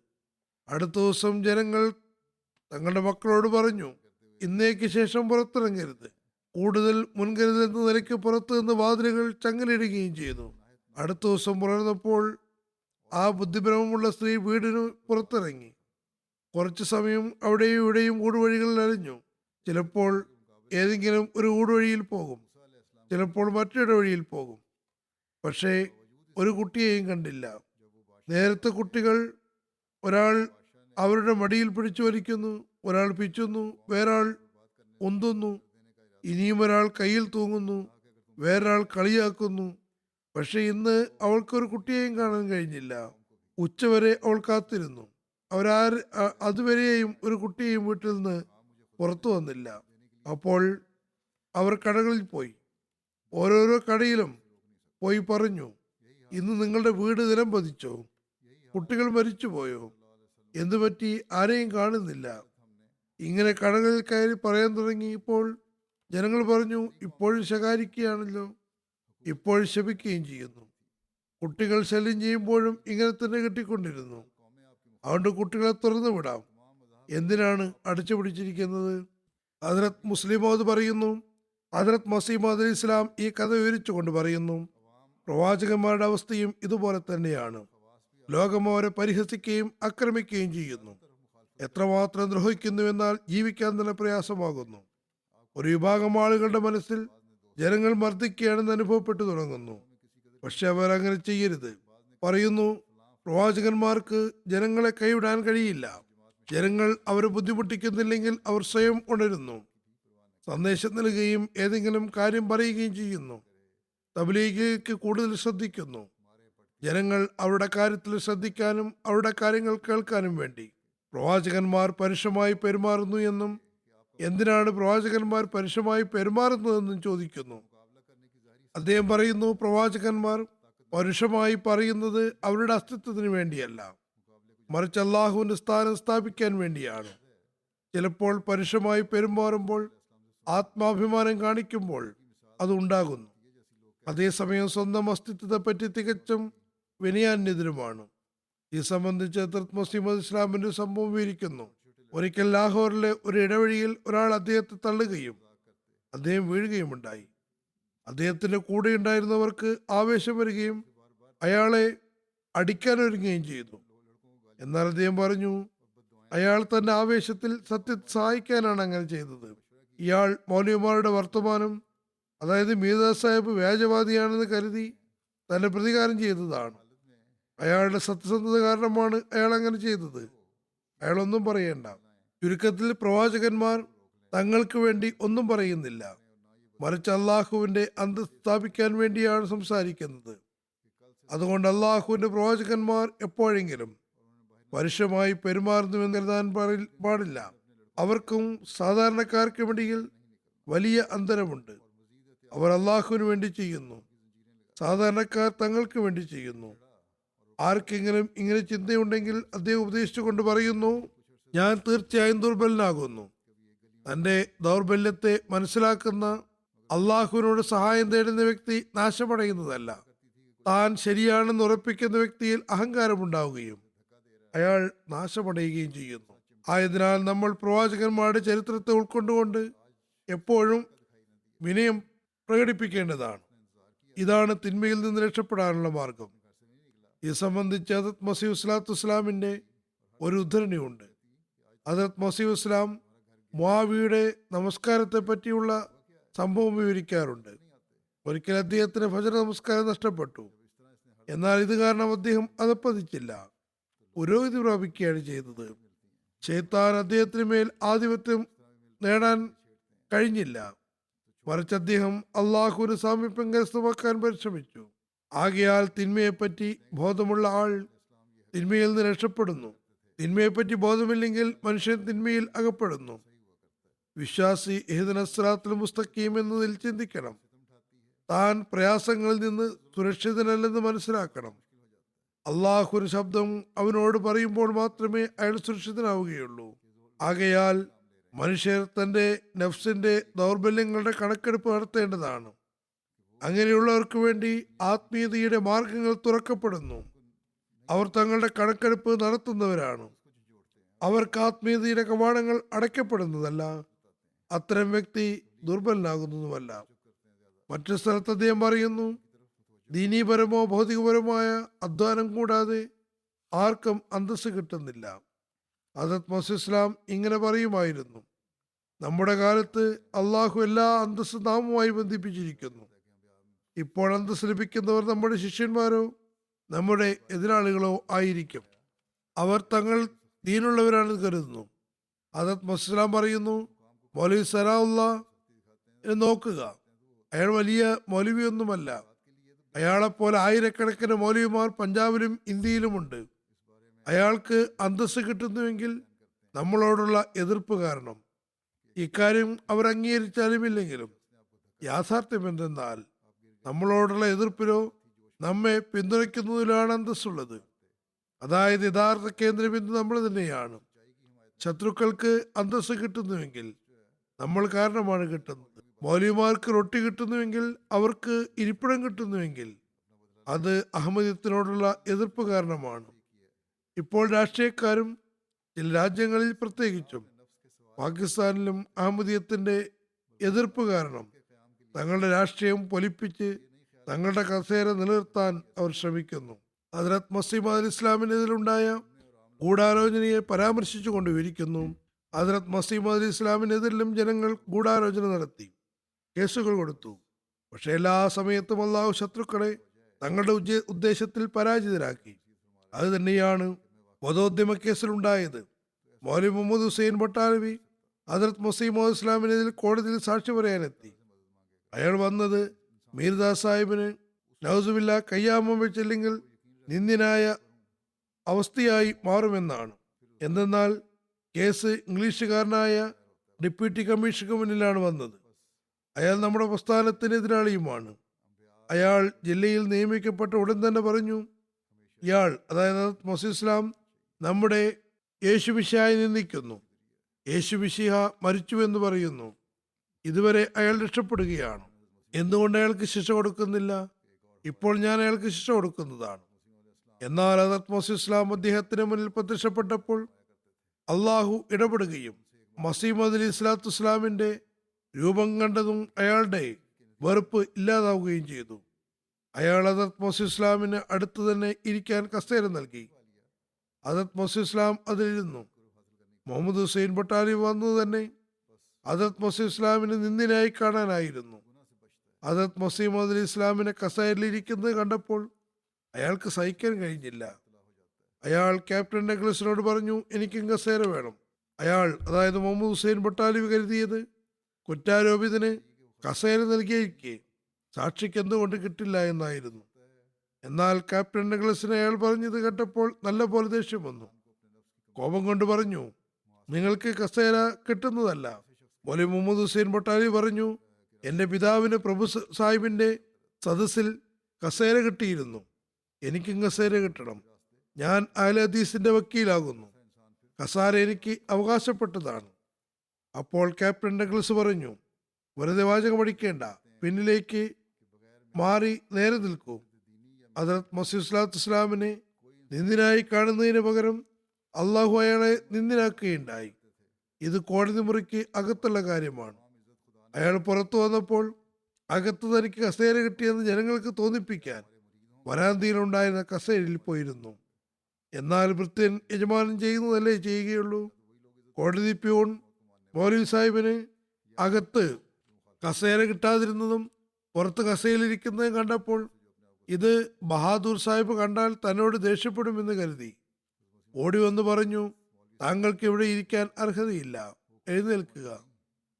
അടുത്ത ദിവസം ജനങ്ങൾ തങ്ങളുടെ മക്കളോട് പറഞ്ഞു, ഇന്നേക്ക് ശേഷം പുറത്തിറങ്ങരുത്. കൂടുതൽ മുൻകരുതൽ എന്ന നിലയ്ക്ക് പുറത്തു നിന്ന് വാതിലുകൾ ചങ്ങലയിടുകയും ചെയ്തു. അടുത്ത ദിവസം പുലർന്നപ്പോൾ ആ ബുദ്ധിഭ്രമമുള്ള സ്ത്രീ വീടിന് പുറത്തിറങ്ങി. കുറച്ചു സമയം അവിടെയും ഇവിടെയും ഊടുവഴികളിൽ അലഞ്ഞു. ചിലപ്പോൾ ഏതെങ്കിലും ഒരു ഊടുവഴിയിൽ പോകും, ചിലപ്പോൾ മറ്റൊരു വഴിയിൽ പോകും. പക്ഷേ ഒരു കുട്ടിയെയും കണ്ടില്ല. നേരത്തെ കുട്ടികൾ ഒരാൾ അവരുടെ മടിയിൽ പിടിച്ചു വലിക്കുന്നു, ഒരാൾ പിച്ചുന്നു, വേറൊരാൾ ഉന്തുന്നു, ഇനിയും ഒരാൾ കയ്യിൽ തൂങ്ങുന്നു, വേറൊരാൾ കളിയാക്കുന്നു. പക്ഷെ ഇന്ന് അവൾക്കൊരു കുട്ടിയെയും കാണാൻ കഴിഞ്ഞില്ല. ഉച്ചവരെ അവൾ കാത്തിരുന്നു. അതുവരെയും ഒരു കുട്ടിയെയും വീട്ടിൽ നിന്ന് പുറത്തു വന്നില്ല. അപ്പോൾ അവർ കടകളിൽ പോയി. ഓരോരോ കടയിലും പോയി പറഞ്ഞു, ഇന്ന് നിങ്ങളുടെ വീട് നിലം പതിച്ചോ? കുട്ടികൾ മരിച്ചുപോയോ? എന്തുപറ്റി? ആരെയും കാണുന്നില്ല. ഇങ്ങനെ കടകളിൽ കയറി പറയാൻ തുടങ്ങിയപ്പോൾ ജനങ്ങൾ പറഞ്ഞു, ഇപ്പോഴും ശകാരിക്കുകയാണല്ലോ, ഇപ്പോഴും ശപിക്കുകയും ചെയ്യുന്നു. കുട്ടികൾ ശല്യം ചെയ്യുമ്പോഴും ഇങ്ങനെ തന്നെ കിട്ടിക്കൊണ്ടിരുന്നു. അതുകൊണ്ട് കുട്ടികളെ തുറന്നു വിടാം, എന്തിനാണ് അടച്ചു പിടിച്ചിരിക്കുന്നത്? ഹദ്റത്ത് മുസ്ലിം മൗദ് പറയുന്നു, ഹദ്റത്ത് മസീഹ് മൗഊദ് അലൈഹി ഇസ്ലാം ഈ കഥ വിവരിച്ചുകൊണ്ട് പറയുന്നു, പ്രവാചകന്മാരുടെ അവസ്ഥയും ഇതുപോലെ തന്നെയാണ്. ലോകം അവരെ പരിഹസിക്കുകയും ആക്രമിക്കുകയും ചെയ്യുന്നു. എത്രമാത്രം ദ്രോഹിക്കുന്നുവെന്നാൽ ജീവിക്കാൻ തന്നെ പ്രയാസമാകുന്നു. ഒരു വിഭാഗം ആളുകളുടെ മനസ്സിൽ ജനങ്ങൾ മർദ്ദിക്കുകയാണെന്ന് അനുഭവപ്പെട്ടു തുടങ്ങുന്നു. പക്ഷെ അവർ അങ്ങനെ ചെയ്യരുത്. പറയുന്നു, പ്രവാചകന്മാർക്ക് ജനങ്ങളെ കൈവിടാൻ കഴിയില്ല. ജനങ്ങൾ അവരെ ബുദ്ധിമുട്ടിക്കുന്നില്ലെങ്കിൽ അവർ സ്വയം ഉണരുന്നു, സന്ദേശം നൽകുകയും ഏതെങ്കിലും കാര്യം പറയുകയും ചെയ്യുന്നു. തബ്ലീഗിലേക്ക് കൂടുതൽ ശ്രദ്ധിക്കുന്നു. ജനങ്ങൾ അവരുടെ കാര്യത്തിൽ ശ്രദ്ധിക്കാനും അവരുടെ കാര്യങ്ങൾ കേൾക്കാനും വേണ്ടി. പ്രവാചകന്മാർ പരുഷമായി പെരുമാറുന്നു എന്നും എന്തിനാണ് പ്രവാചകന്മാർ പരുഷമായി പെരുമാറുന്നതെന്നും ചോദിക്കുന്നു. അദ്ദേഹം പറയുന്നു, പ്രവാചകന്മാർ പരുഷമായി പറയുന്നത് അവരുടെ അസ്തിത്വത്തിന് വേണ്ടിയല്ല, മറിച്ച് അള്ളാഹുവിന്റെ സ്ഥാനം സ്ഥാപിക്കാൻ വേണ്ടിയാണ്. ചിലപ്പോൾ പരുഷമായി പെരുമാറുമ്പോൾ, ആത്മാഭിമാനം കാണിക്കുമ്പോൾ അത് ഉണ്ടാകുന്നു. അതേസമയം സ്വന്തം അസ്തിത്വത്തെ പറ്റി തികച്ചും വിനയാന്യതരുമാണ്. ഈ സംബന്ധിച്ച് ഹദ്റത്ത് മസീഹ് മൗഊദ് ഇസ്ലാമിന്റെ സംഭവം വിവരിക്കുന്നു. ഒരിക്കൽ ലാഹോറിലെ ഒരു ഇടവഴിയിൽ ഒരാൾ അദ്ദേഹത്തെ തള്ളുകയും അദ്ദേഹം വീഴുകയുമുണ്ടായി. അദ്ദേഹത്തിന്റെ കൂടെ ഉണ്ടായിരുന്നവർക്ക് ആവേശം വരികയും അയാളെ അടിക്കാൻ ഒരുങ്ങുകയും ചെയ്തു. എന്നാൽ അദ്ദേഹം പറഞ്ഞു, അയാൾ തന്റെ ആവേശത്തിൽ സത്യത്തെ സഹായിക്കാനാണ് അങ്ങനെ ചെയ്തത്. ഇയാൾ മൗലവിമാരുടെ വർത്തമാനം, അതായത് മീർദാ സാഹിബ് വ്യാജവാദിയാണെന്ന് കരുതി തന്നെ പ്രതികാരം ചെയ്തതാണ്. അയാളുടെ സത്യസന്ധത കാരണമാണ് അയാൾ അങ്ങനെ ചെയ്തത്. അയാളൊന്നും പറയേണ്ട. ചുരുക്കത്തിൽ പ്രവാചകന്മാർ തങ്ങൾക്ക് വേണ്ടി ഒന്നും പറയുന്നില്ല, മറിച്ച് അള്ളാഹുവിന്റെ അന്തസ്സ് സ്ഥാപിക്കാൻ വേണ്ടിയാണ് സംസാരിക്കുന്നത്. അതുകൊണ്ട് അള്ളാഹുവിന്റെ പ്രവാചകന്മാർ എപ്പോഴെങ്കിലും പരുഷമായി പെരുമാറുന്നുവെന്ന് കരുതാൻ പാടില്ല. അവർക്കും സാധാരണക്കാർക്കുമിടയിൽ വലിയ അന്തരമുണ്ട്. അവർ അള്ളാഹുവിന് വേണ്ടി ചെയ്യുന്നു, സാധാരണക്കാർ തങ്ങൾക്ക് വേണ്ടി ചെയ്യുന്നു. ആർക്കെങ്കിലും ഇങ്ങനെ ചിന്തയുണ്ടെങ്കിൽ അദ്ദേഹം ഉപദേശിച്ചുകൊണ്ട് പറയുന്നു, ഞാൻ തീർച്ചയായും ദുർബലനാകുന്നു. തന്റെ ദൗർബല്യത്തെ മനസ്സിലാക്കുന്ന, അള്ളാഹുവിനോട് സഹായം തേടുന്ന വ്യക്തി നാശമടയുന്നതല്ല, താൻ ശരിയാണെന്ന് ഉറപ്പിക്കുന്ന വ്യക്തിയിൽ അഹങ്കാരമുണ്ടാവുകയും അയാൾ നാശമടയുകയും ചെയ്യുന്നു. ആയതിനാൽ നമ്മൾ പ്രവാചകന്മാരുടെ ചരിത്രത്തെ ഉൾക്കൊണ്ടുകൊണ്ട് എപ്പോഴും വിനയം പ്രകടിപ്പിക്കേണ്ടതാണ്. ഇതാണ് തിന്മയിൽ നിന്ന് രക്ഷപ്പെടാനുള്ള മാർഗം. ഇത് സംബന്ധിച്ച് ഹദരത്ത് മസീഹ് സ്വലാത്തു വസ്സലാമിന്റെ ഒരു ഉദ്ധരണിയുണ്ട്. ഹദരത്ത് മസീഹ് വസ്സലാം മുആവിയുടെ നമസ്കാരത്തെ പറ്റിയുള്ള സംഭവം വിവരിക്കാറുണ്ട്. ഒരിക്കൽ അദ്ദേഹത്തിന് ഫജർ നമസ്കാരം നഷ്ടപ്പെട്ടു. എന്നാൽ ഇത് കാരണം അദ്ദേഹം അധപ്പതിച്ചില്ല, പുരോഗതി പ്രാപിക്കുകയാണ് ചെയ്തത്. ശൈത്താൻ അദ്ദേഹത്തിന് മേൽ ആധിപത്യം നേടാൻ കഴിഞ്ഞില്ല. മറിച്ച് അദ്ദേഹം അള്ളാഹുവിന് സാമീപ്യം കരസ്ഥമാക്കാൻ പരിശ്രമിച്ചു. ആകയാൽ തിന്മയെപ്പറ്റി ബോധമുള്ള ആൾ തിന്മയിൽ നിന്ന് രക്ഷപ്പെടുന്നു. തിന്മയെപ്പറ്റി ബോധമില്ലെങ്കിൽ മനുഷ്യൻ തിന്മയിൽ അകപ്പെടുന്നു. വിശ്വാസി ഇഹ്ദിനസ് സിറാത്തുൽ മുസ്തഖീം എന്നതിൽ ചിന്തിക്കണം. താൻ പ്രയാസങ്ങളിൽ നിന്ന് സുരക്ഷിതനല്ലെന്ന് മനസ്സിലാക്കണം. അള്ളാഹുവിന്റെ ശബ്ദം അവനോട് പറയുമ്പോൾ മാത്രമേ അയാൾ സുരക്ഷിതനാവുകയുള്ളൂ. ആകയാൽ മനുഷ്യർ തന്റെ നഫ്സിന്റെ ദൗർബല്യങ്ങളുടെ കണക്കെടുപ്പ് നടത്തേണ്ടതാണ്. അങ്ങനെയുള്ളവർക്ക് വേണ്ടി ആത്മീയതയുടെ മാർഗങ്ങൾ തുറക്കപ്പെടുന്നു. അവർ തങ്ങളുടെ കണക്കെടുപ്പ് നടത്തുന്നവരാണ്. അവർക്ക് ആത്മീയതയുടെ കവാടങ്ങൾ അടയ്ക്കപ്പെടുന്നതല്ല. അത്തരം വ്യക്തി ദുർബലനാകുന്നതുമല്ല. മറ്റു സ്ഥലത്ത് അദ്ദേഹം പറയുന്നു, ദീനീപരമോ ഭൗതികപരമായ അധ്വാനം കൂടാതെ ആർക്കും അന്തസ്സ് കിട്ടുന്നില്ല. ഹദരത്ത് മസീഹ് ഇസ്ലാം ഇങ്ങനെ പറയുമായിരുന്നു, നമ്മുടെ കാലത്ത് അള്ളാഹു എല്ലാ അന്തസ്സ് നാമുമായി ബന്ധിപ്പിച്ചിരിക്കുന്നു. ഇപ്പോൾ അന്തസ്സ് ലഭിക്കുന്നവർ നമ്മുടെ ശിഷ്യന്മാരോ നമ്മുടെ എതിരാളികളോ ആയിരിക്കും. അവർ തങ്ങൾ ദീനുള്ളവരാണെന്ന് കരുതുന്നു. ഹദരത്ത് മസീഹ് ഇസ്ലാം പറയുന്നു, മൗലവി സനാഉല്ല നോക്കുക, അയാൾ വലിയ മൗലവിയൊന്നുമല്ല. അയാളെപ്പോലെ ആയിരക്കണക്കിന് മൗലവിമാർ പഞ്ചാബിലും ഇന്ത്യയിലുമുണ്ട്. അയാൾക്ക് അന്തസ്സ് കിട്ടുന്നുവെങ്കിൽ നമ്മളോടുള്ള എതിർപ്പ് കാരണം. ഇക്കാര്യം അവർ അംഗീകരിച്ചാലും ഇല്ലെങ്കിലും യാഥാർത്ഥ്യം എന്തെന്നാൽ നമ്മളോടുള്ള എതിർപ്പിലോ നമ്മെ പിന്തുണയ്ക്കുന്നതിലാണ് അന്തസ്സുള്ളത്. അതായത് യഥാർത്ഥ കേന്ദ്രബിന്ദു നമ്മൾ തന്നെയാണ്. ശത്രുക്കൾക്ക് അന്തസ്സ് കിട്ടുന്നുവെങ്കിൽ നമ്മൾ കാരണമാണ് കിട്ടുന്നത്. മൗലവിമാർക്ക് റൊട്ടി കിട്ടുന്നുവെങ്കിൽ, അവർക്ക് ഇരിപ്പിടം കിട്ടുന്നുവെങ്കിൽ അത് അഹമ്മദിയത്തിനോടുള്ള എതിർപ്പ് കാരണമാണ്. ഇപ്പോൾ രാഷ്ട്രീയക്കാരും ചില രാജ്യങ്ങളിൽ, പ്രത്യേകിച്ചും പാകിസ്ഥാനിലും, അഹമ്മദിയത്തിന്റെ എതിർപ്പ് കാരണം തങ്ങളുടെ രാഷ്ട്രീയം പൊലിപ്പിച്ച് തങ്ങളുടെ കസേര നിലനിർത്താൻ അവർ ശ്രമിക്കുന്നു. ഹദരത്ത് മസീഹ് മൗഊദ് ഇസ്ലാമിനെതിരുണ്ടായ ഗൂഢാലോചനയെ പരാമർശിച്ചുകൊണ്ട് വിവരിക്കുന്നു, ഹദരത്ത് മസീഹ് മൗഊദ് ഇസ്ലാമിനെതിരിലും ജനങ്ങൾ ഗൂഢാലോചന നടത്തി, കേസുകൾ കൊടുത്തു. പക്ഷെ എല്ലാ സമയത്തും അള്ളാഹു ശത്രുക്കളെ തങ്ങളുടെ ഉദ്ദേശത്തിൽ പരാജിതരാക്കി. അത് തന്നെയാണ് വധോദ്യമ കേസിലുണ്ടായത്. മൗലവി മുഹമ്മദ് ഹുസൈൻ ബട്ടാലവി ഹദരത്ത് മസീഹ് മൗഊദ് ഇസ്ലാമിനെതിരെ കോടതിയിൽ സാക്ഷി പറയാനെത്തി. അയാൾ വന്നത് മീർദാസ് സാഹിബിന് നൗസുബില്ല കയ്യാമം വെച്ചില്ലെങ്കിൽ നിന്ദ്യനായ അവസ്ഥയായി മാറുമെന്നാണ്. എന്തെന്നാൽ കേസ് ഇംഗ്ലീഷുകാരനായ ഡെപ്യൂട്ടി കമ്മീഷണർക്ക് മുന്നിലാണ് വന്നത്. അയാൾ നമ്മുടെ പ്രസ്ഥാനത്തിന് എതിരാളിയുമാണ്. അയാൾ ജില്ലയിൽ നിയമിക്കപ്പെട്ട ഉടൻ തന്നെ പറഞ്ഞു, ഇയാൾ, അതായത് മസീഹ് ഇസ്ലാം, നമ്മുടെ യേശുമിശിഹായെ നിന്ദിക്കുന്നു. യേശുമിശിഹ മരിച്ചുവെന്ന് പറയുന്നു. ഇതുവരെ അയാൾ രക്ഷപ്പെടുകയാണ്. എന്തുകൊണ്ട് അയാൾക്ക് ശിക്ഷ കൊടുക്കുന്നില്ല? ഇപ്പോൾ ഞാൻ അയാൾക്ക് ശിക്ഷ കൊടുക്കുന്നതാണ്. എന്നാൽ ഹദരത്ത് മസീഹ് ഇസ്ലാം അദ്ദേഹത്തിന് മുന്നിൽ പ്രത്യക്ഷപ്പെട്ടപ്പോൾ അള്ളാഹു ഇടപെടുകയും മസീഹ് മൗഊദ് അലൈഹി സ്വലാത്തു വസ്സലാമിന്റെ രൂപം കണ്ടതും അയാളുടെ വെറുപ്പ് ഇല്ലാതാവുകയും ചെയ്തു. അയാൾ ഹദരത്ത് മസീഹ് ഇസ്ലാമിന് അടുത്ത് തന്നെ ഇരിക്കാൻ കസേര നൽകി. ഹദരത്ത് മസീഹ് ഇസ്ലാം അതിലിരുന്നു. മുഹമ്മദ് ഹുസൈൻ ബട്ടാലി വന്നത് തന്നെ ഹദരത്ത് മസീഹ് ഇസ്ലാമിന് നിന്ദിനായി കാണാനായിരുന്നു. ഹദരത്ത് മസീഹ് മൗഊദ് അലൈഹി ഇസ്ലാമിനെ കസേരയിൽ ഇരിക്കുന്നത് കണ്ടപ്പോൾ അയാൾക്ക് സഹിക്കാൻ കഴിഞ്ഞില്ല. അയാൾ ക്യാപ്റ്റൻ നെഗ്ലസിനോട് പറഞ്ഞു, എനിക്കും കസേര വേണം. അയാൾ, അതായത് മുഹമ്മദ് ഹുസൈൻ ബട്ടാലി, കരുതിയത് കുറ്റാരോപിതന് കസേര നൽകിയിരിക്കെ സാക്ഷിക്ക് എന്തുകൊണ്ട് കിട്ടില്ല എന്നായിരുന്നു. എന്നാൽ ക്യാപ്റ്റൻ നെഗ്ലസിനെ അയാൾ പറഞ്ഞത് കേട്ടപ്പോൾ നല്ല പോലെ ദേഷ്യം വന്നു. കോപം കൊണ്ട് പറഞ്ഞു, നിങ്ങൾക്ക് കസേര കിട്ടുന്നതല്ല. മൗലവി മുഹമ്മദ് ഹുസൈൻ ബട്ടാലി പറഞ്ഞു, എൻ്റെ പിതാവിന് പ്രഭു സാഹിബിന്റെ സദസ്സിൽ കസേര കിട്ടിയിരുന്നു. എനിക്കും കസേര കിട്ടണം. ഞാൻ അഹ്ലെ ഹദീസിന്റെ വക്കീലാകുന്നു. കസേര എനിക്ക് അവകാശപ്പെട്ടതാണ്. അപ്പോൾ ക്യാപ്റ്റൻ ഡഗ്ലസ് പറഞ്ഞു, വെറുതെ വാചകം അടിക്കേണ്ട, പിന്നിലേക്ക് മാറി നേരെ നിൽക്കൂ. ഹദരത്ത് മസീഹ് സ്വലാത്തു വസ്സലാമിനെ നിന്ദിനായി കാണുന്നതിന് പകരം അള്ളാഹു അയാളെ നിന്ദിനാക്കുകയുണ്ടായി. ഇത് കോടതി മുറിക്ക് അകത്തുള്ള കാര്യമാണ്. അയാൾ പുറത്തു വന്നപ്പോൾ അകത്ത് തനിക്ക് കസേര കിട്ടിയെന്ന് ജനങ്ങൾക്ക് തോന്നിപ്പിക്കാൻ വരാന്തിയിലുണ്ടായിരുന്ന കസേരയിൽ പോയിരുന്നു. എന്നാൽ ഭൃത്യൻ യജമാനൻ ചെയ്യുന്നതല്ലേ ചെയ്യുകയുള്ളൂ. കോടതി പ്യൂൺ മൗലവി സാഹിബിന് അകത്ത് കസേര കിട്ടാതിരുന്നതും പുറത്ത് കസേരയിലിരിക്കുന്നതും കണ്ടപ്പോൾ ഇത് ബഹാദൂർ സാഹിബ് കണ്ടാൽ തന്നോട് ദേഷ്യപ്പെടുമെന്ന് കരുതി ഓടി വന്ന് പറഞ്ഞു, താങ്കൾക്ക് ഇവിടെ ഇരിക്കാൻ അർഹതയില്ല, എഴുന്നേൽക്കുക.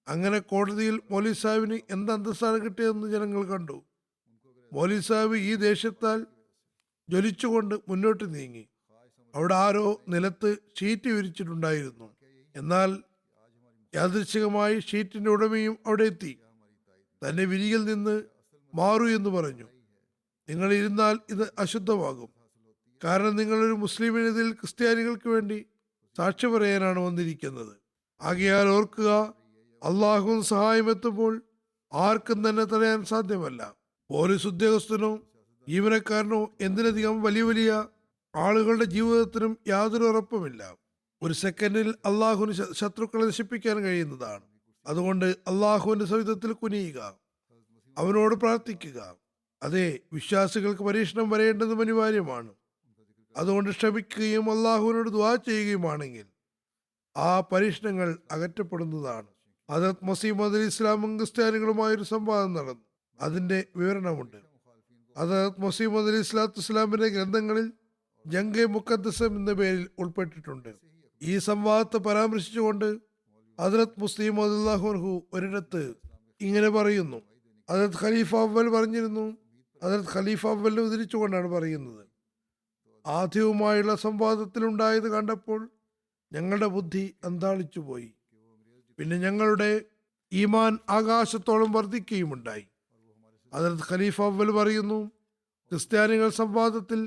അങ്ങനെ കോടതിയിൽ മൗലവി സാഹിബിന് എന്ത് അന്തസ്സാണ് കിട്ടിയതെന്ന് ജനങ്ങൾ കണ്ടു. മൗലവി സാഹിബ് ഈ ദേഷ്യത്താൽ ജ്വലിച്ചുകൊണ്ട് മുന്നോട്ട് നീങ്ങി. അവിടെ ആരോ നിലത്ത് ഷീറ്റ് വിരിച്ചിട്ടുണ്ടായിരുന്നു. എന്നാൽ യാദൃച്ഛികമായി ഷീറ്റിന്റെ ഉടമയും അവിടെ എത്തി. തന്നെ വിരിയിൽ നിന്ന് മാറൂ എന്ന് പറഞ്ഞു. നിങ്ങൾ ഇരുന്നാൽ ഇത് അശുദ്ധമാകും. കാരണം നിങ്ങളൊരു മുസ്ലിമിനെതിൽ ക്രിസ്ത്യാനികൾക്ക് വേണ്ടി സാക്ഷി പറയാനാണ് വന്നിരിക്കുന്നത്. ആകയാൽ ഓർക്കുക, അള്ളാഹു സഹായം എത്തുമ്പോൾ ആർക്കും തന്നെ തടയാൻ സാധ്യമല്ല. പോലീസ് ഉദ്യോഗസ്ഥനോ ജീവനക്കാരനോ എന്തിനധികം വലിയ വലിയ ആളുകളുടെ ജീവിതത്തിനും യാതൊരു ഉറപ്പുമില്ല. ഒരു സെക്കൻഡിൽ അള്ളാഹുവിന് ശത്രുക്കളെ നശിപ്പിക്കാൻ കഴിയുന്നതാണ്. അതുകൊണ്ട് അള്ളാഹുവിന്റെ സവിധത്തിൽ കുനിയുക, അവനോട് പ്രാർത്ഥിക്കുക. അതെ, വിശ്വാസികൾക്ക് പരീക്ഷണം വരേണ്ടതും അനിവാര്യമാണ്. അതുകൊണ്ട് ക്ഷമിക്കുകയും അള്ളാഹുവിനോട് ദുആ ചെയ്യുകയുമാണെങ്കിൽ ആ പരീക്ഷണങ്ങൾ അകറ്റപ്പെടുന്നതാണ്. ഹദരത്ത് മസീഹ് അലി ഇസ്ലാമും ക്രിസ്ത്യാനികളുമായൊരു സംവാദം നടന്നു. അതിന്റെ വിവരണമുണ്ട്. ഹദരത്ത് മസീഹ് അലി ഇസ്ലാത്തു ഇസ്ലാമിന്റെ ഗ്രന്ഥങ്ങളിൽ ജംഗെ മുഖദ്ദസം എന്ന പേരിൽ ഉൾപ്പെട്ടിട്ടുണ്ട്. ഈ സംവാദത്തെ പരാമർശിച്ചുകൊണ്ട് ഹദരത്ത് മുസ്ലിം അള്ളാഹു ഒരിടത്ത് ഇങ്ങനെ പറയുന്നു. ഹദരത്ത് ഖലീഫ അവൽ പറഞ്ഞിരുന്നു. ഹദരത്ത് ഖലീഫ അവലിനെ ഉദ്ധരിച്ചുകൊണ്ടാണ് പറയുന്നത്, ആദ്യവുമായുള്ള സംവാദത്തിലുണ്ടായത് കണ്ടപ്പോൾ ഞങ്ങളുടെ ബുദ്ധി അന്താളിച്ചു പോയി. പിന്നെ ഞങ്ങളുടെ ഈമാൻ ആകാശത്തോളം വർദ്ധിക്കുകയുമുണ്ടായി. ഹദരത്ത് ഖലീഫ അവൽ പറയുന്നു, ക്രിസ്ത്യാനികൾ സംവാദത്തിൽ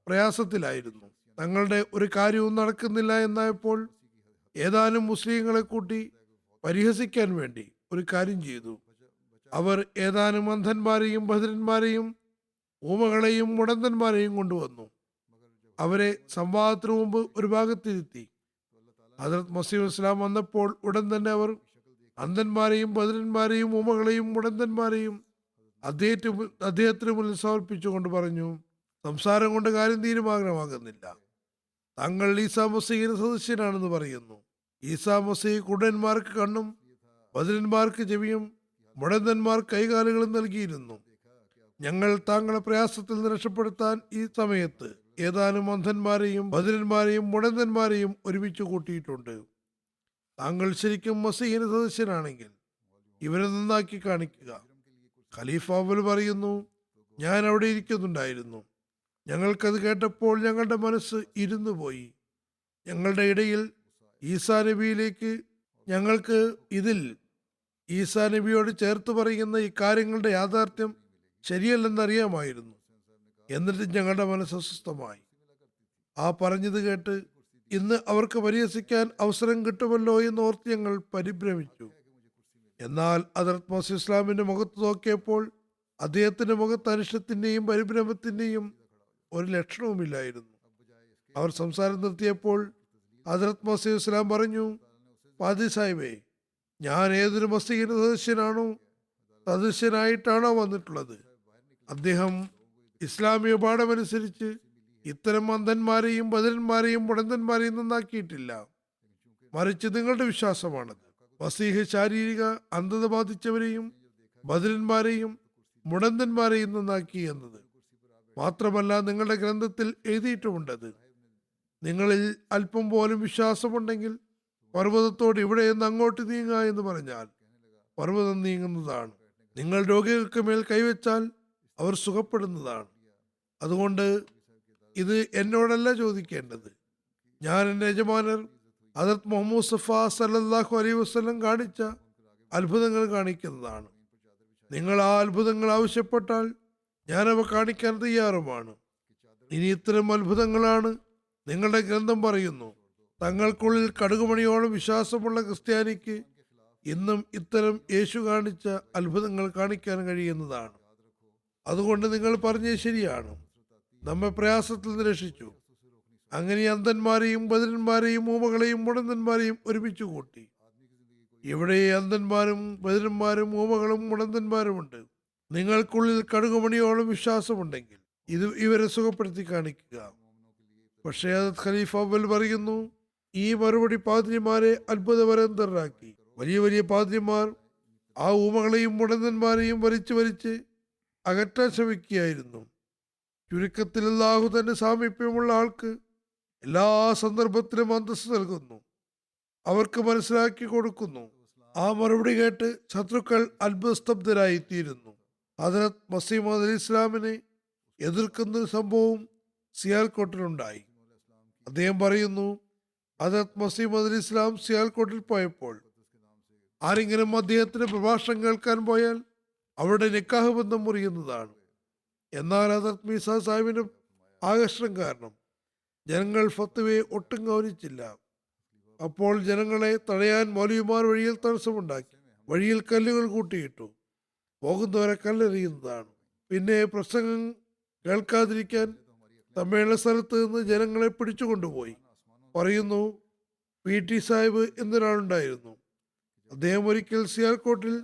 പ്രയാസത്തിലായിരുന്നു. തങ്ങളുടെ ഒരു കാര്യവും നടക്കുന്നില്ല എന്നായപ്പോൾ ഏതാനും മുസ്ലിങ്ങളെ കൂട്ടി പരിഹസിക്കാൻ വേണ്ടി ഒരു കാര്യം ചെയ്തു. അവർ ഏതാനും അന്ധന്മാരെയും ബധിരന്മാരെയും ഊമകളെയും മുടന്തന്മാരെയും കൊണ്ടുവന്നു. അവരെ സംവാദത്തിനു മുമ്പ് ഒരു ഭാഗത്തിരുത്തി. ഹദരത്ത് മസീഹ് ഇസ്ലാം വന്നപ്പോൾ ഉടൻ തന്നെ അവർ അന്ധന്മാരെയും ബധിരന്മാരെയും ഊമകളെയും മുടന്തന്മാരെയും അദ്ദേഹത്തിന് മുന്നിൽ സമർപ്പിച്ചുകൊണ്ട് പറഞ്ഞു, സംസാരം കൊണ്ട് കാര്യം തീരുമാനമാകുന്നില്ല. താങ്കൾ ഈസാ മസീഹിന്റെ സദസ്യനാണെന്ന് പറയുന്നു. ഈസാ മസീഹ് കുടന്മാർക്ക് കണ്ണും ബധിരന്മാർക്ക് ചെവിയും മുടന്തന്മാർക്ക് കൈകാലുകളും നൽകിയിരുന്നു. ഞങ്ങൾ താങ്കളെ പ്രയാസത്തിൽ നിന്ന് രക്ഷപ്പെടുത്താൻ ഈ സമയത്ത് ഏതാനും അന്ധന്മാരെയും ബധിരന്മാരെയും മുടന്തന്മാരെയും ഒരുമിച്ച് കൂട്ടിയിട്ടുണ്ട്. താങ്കൾ ശരിക്കും മസീഹിന്റെ സദസ്യനാണെങ്കിൽ ഇവരെ നന്നാക്കി കാണിക്കുക. ഖലീഫ അവൽ പറയുന്നു, ഞാൻ അവിടെ ഇരിക്കുന്നുണ്ടായിരുന്നു. ഞങ്ങൾക്കത് കേട്ടപ്പോൾ ഞങ്ങളുടെ മനസ്സ് ഇരുന്നു പോയി. ഞങ്ങളുടെ ഇടയിൽ ഈസാ നബിയിലേക്ക് ഞങ്ങൾക്ക് ഇതിൽ ഈസാ നബിയോട് ചേർത്ത് പറയുന്ന ഈ കാര്യങ്ങളുടെ യാഥാർത്ഥ്യം ശരിയല്ലെന്നറിയാമായിരുന്നു. എന്നിട്ട് ഞങ്ങളുടെ മനസ്സ് അസ്വസ്ഥമായി. ആ പറഞ്ഞത് കേട്ട് ഇന്ന് അവർക്ക് പരിഹസിക്കാൻ അവസരം കിട്ടുമല്ലോ എന്ന് ഓർത്ത് ഞങ്ങൾ പരിഭ്രമിച്ചു. എന്നാൽ ഹദരത്ത് മസീഹ് ഇസ്ലാമിന്റെ മുഖത്ത് നോക്കിയപ്പോൾ അദ്ദേഹത്തിന്റെ മുഖത്ത് അനിഷ്ടത്തിന്റെയും പരിഭ്രമത്തിന്റെയും ഒരു ലക്ഷണവുമില്ലായിരുന്നു. അവർ സംസാരം നിർത്തിയപ്പോൾ ഹദരത്ത് മസീഹ് ഇസ്ലാം പറഞ്ഞു, പാതി സാഹിബേ, ഞാൻ ഏതൊരു മസ്ജിദിന്റെ സദസ്യനായിട്ടാണോ വന്നിട്ടുള്ളത്, അദ്ദേഹം ഇസ്ലാമിക പാഠമനുസരിച്ച് ഇത്തരം അന്ധന്മാരെയും ബധിരന്മാരെയും മുടന്തന്മാരെയും നന്നാക്കിയിട്ടില്ല. മറിച്ച് നിങ്ങളുടെ വിശ്വാസമാണത്. മസീഹ് ശാരീരിക അന്ധത ബാധിച്ചവരെയും ബധിരന്മാരെയും മുടന്തന്മാരെയും നന്നാക്കി എന്നത് മാത്രമല്ല, നിങ്ങളുടെ ഗ്രന്ഥത്തിൽ എഴുതിയിട്ടുമുണ്ടത്. നിങ്ങളിൽ അല്പം പോലും വിശ്വാസമുണ്ടെങ്കിൽ പർവ്വതത്തോട് ഇവിടെ നിന്ന് അങ്ങോട്ട് നീങ്ങുക എന്ന് പറഞ്ഞാൽ പർവ്വതം നീങ്ങുന്നതാണ്. നിങ്ങൾ രോഗികൾക്ക് മേൽ കൈവച്ചാൽ അവർ സുഖപ്പെടുന്നതാണ്. അതുകൊണ്ട് ഇത് എന്നോടല്ല ചോദിക്കേണ്ടത്. ഞാൻ എൻ്റെ യജമാനർ ഹദരത്ത് മുഹമ്മദ് മുസ്തഫ സല്ലല്ലാഹു അലൈഹി വസല്ലം കാണിച്ച അത്ഭുതങ്ങൾ കാണിക്കുന്നതാണ്. നിങ്ങൾ ആ അത്ഭുതങ്ങൾ ആവശ്യപ്പെട്ടാൽ ഞാനവ കാണിക്കാൻ തയ്യാറുമാണ്. ഇനി ഇത്തരം അത്ഭുതങ്ങളാണ് നിങ്ങളുടെ ഗ്രന്ഥം പറയുന്നു. തങ്ങൾക്കുള്ളിൽ കടുകുമണിയോളം വിശ്വാസമുള്ള ക്രിസ്ത്യാനിക്ക് ഇന്നും ഇത്തരം യേശു കാണിച്ച അത്ഭുതങ്ങൾ കാണിക്കാൻ കഴിയുന്നതാണ്. അതുകൊണ്ട് നിങ്ങൾ പറഞ്ഞത് ശരിയാണ്. നമ്മെ പ്രയാസത്തിൽ നിന്ന് രക്ഷിച്ചു. അങ്ങനെ അന്ധന്മാരെയും ബധിരന്മാരെയും ഊമകളെയും മുടന്തന്മാരെയും ഒരുമിച്ച് കൂട്ടി. ഇവിടെ അന്ധന്മാരും ബധിരന്മാരും ഊമകളും മുടന്തന്മാരുമുണ്ട്. നിങ്ങൾക്കുള്ളിൽ കടുകുമണിയോളം വിശ്വാസമുണ്ടെങ്കിൽ ഇത് ഇവരെ സുഖപ്പെടുത്തി കാണിക്കുക. പക്ഷേ അത് ഖലീഫ അവൽ പറയുന്നു, ഈ മറുപടി പാദ്രിമാരെ അത്ഭുതപരന്തരാക്കി. വലിയ വലിയ പാദ്രിമാർ ആ ഊമകളെയും മുടന്തന്മാരെയും വലിച്ചു വലിച്ച് അകറ്റാൻ ശ്രമിക്കുകയായിരുന്നു. ചുരുക്കത്തിൽ അല്ലാഹു തന്നെ സാമീപ്യമുള്ള ആൾക്ക് എല്ലാ സന്ദർഭത്തിലും അന്തസ്സ് നൽകുന്നു, അവർക്ക് മനസ്സിലാക്കി കൊടുക്കുന്നു. ആ മറുപടി കേട്ട് ശത്രുക്കൾ അത്ഭുതസ്തബ്ധരായിത്തീരുന്നു. ഹദരത്ത് മസീമദ് അലി ഇസ്ലാമിനെ എതിർക്കുന്ന ഒരു സംഭവം സിയാൽകോട്ടിലുണ്ടായി. അദ്ദേഹം പറയുന്നു, ഹദരത്ത് മസീമദ് അലി ഇസ്ലാം സിയാൽകോട്ടിൽ പോയപ്പോൾ ആരെങ്കിലും അദ്ദേഹത്തിന്റെ പ്രഭാഷണം കേൾക്കാൻ പോയാൽ അവരുടെ നിക്കാഹ് ബന്ധം മുറിയുന്നതാണ്. എന്നാൽ ഹദരത്ത് മീസ സാഹിബിന്റെ ആകർഷണം കാരണം ജനങ്ങൾ ഫത്വയെ ഒട്ടും ഗൗനിച്ചില്ല. അപ്പോൾ ജനങ്ങളെ തടയാൻ മൗലവിമാർ വഴിയിൽ തടസ്സമുണ്ടാക്കി. വഴിയിൽ കല്ലുകൾ കൂട്ടിയിട്ടു. പോകുന്നവരെ കല്ലെറിയുന്നതാണ്. പിന്നെ പ്രസംഗം കേൾക്കാതിരിക്കാൻ സമ്മേളന സ്ഥലത്ത് നിന്ന് ജനങ്ങളെ പിടിച്ചു കൊണ്ടുപോയി. പറയുന്നു, PT സാഹിബ് എന്നൊരാളുണ്ടായിരുന്നു. അദ്ദേഹം ഒരിക്കൽ സിയാൽകോട്ടിൽ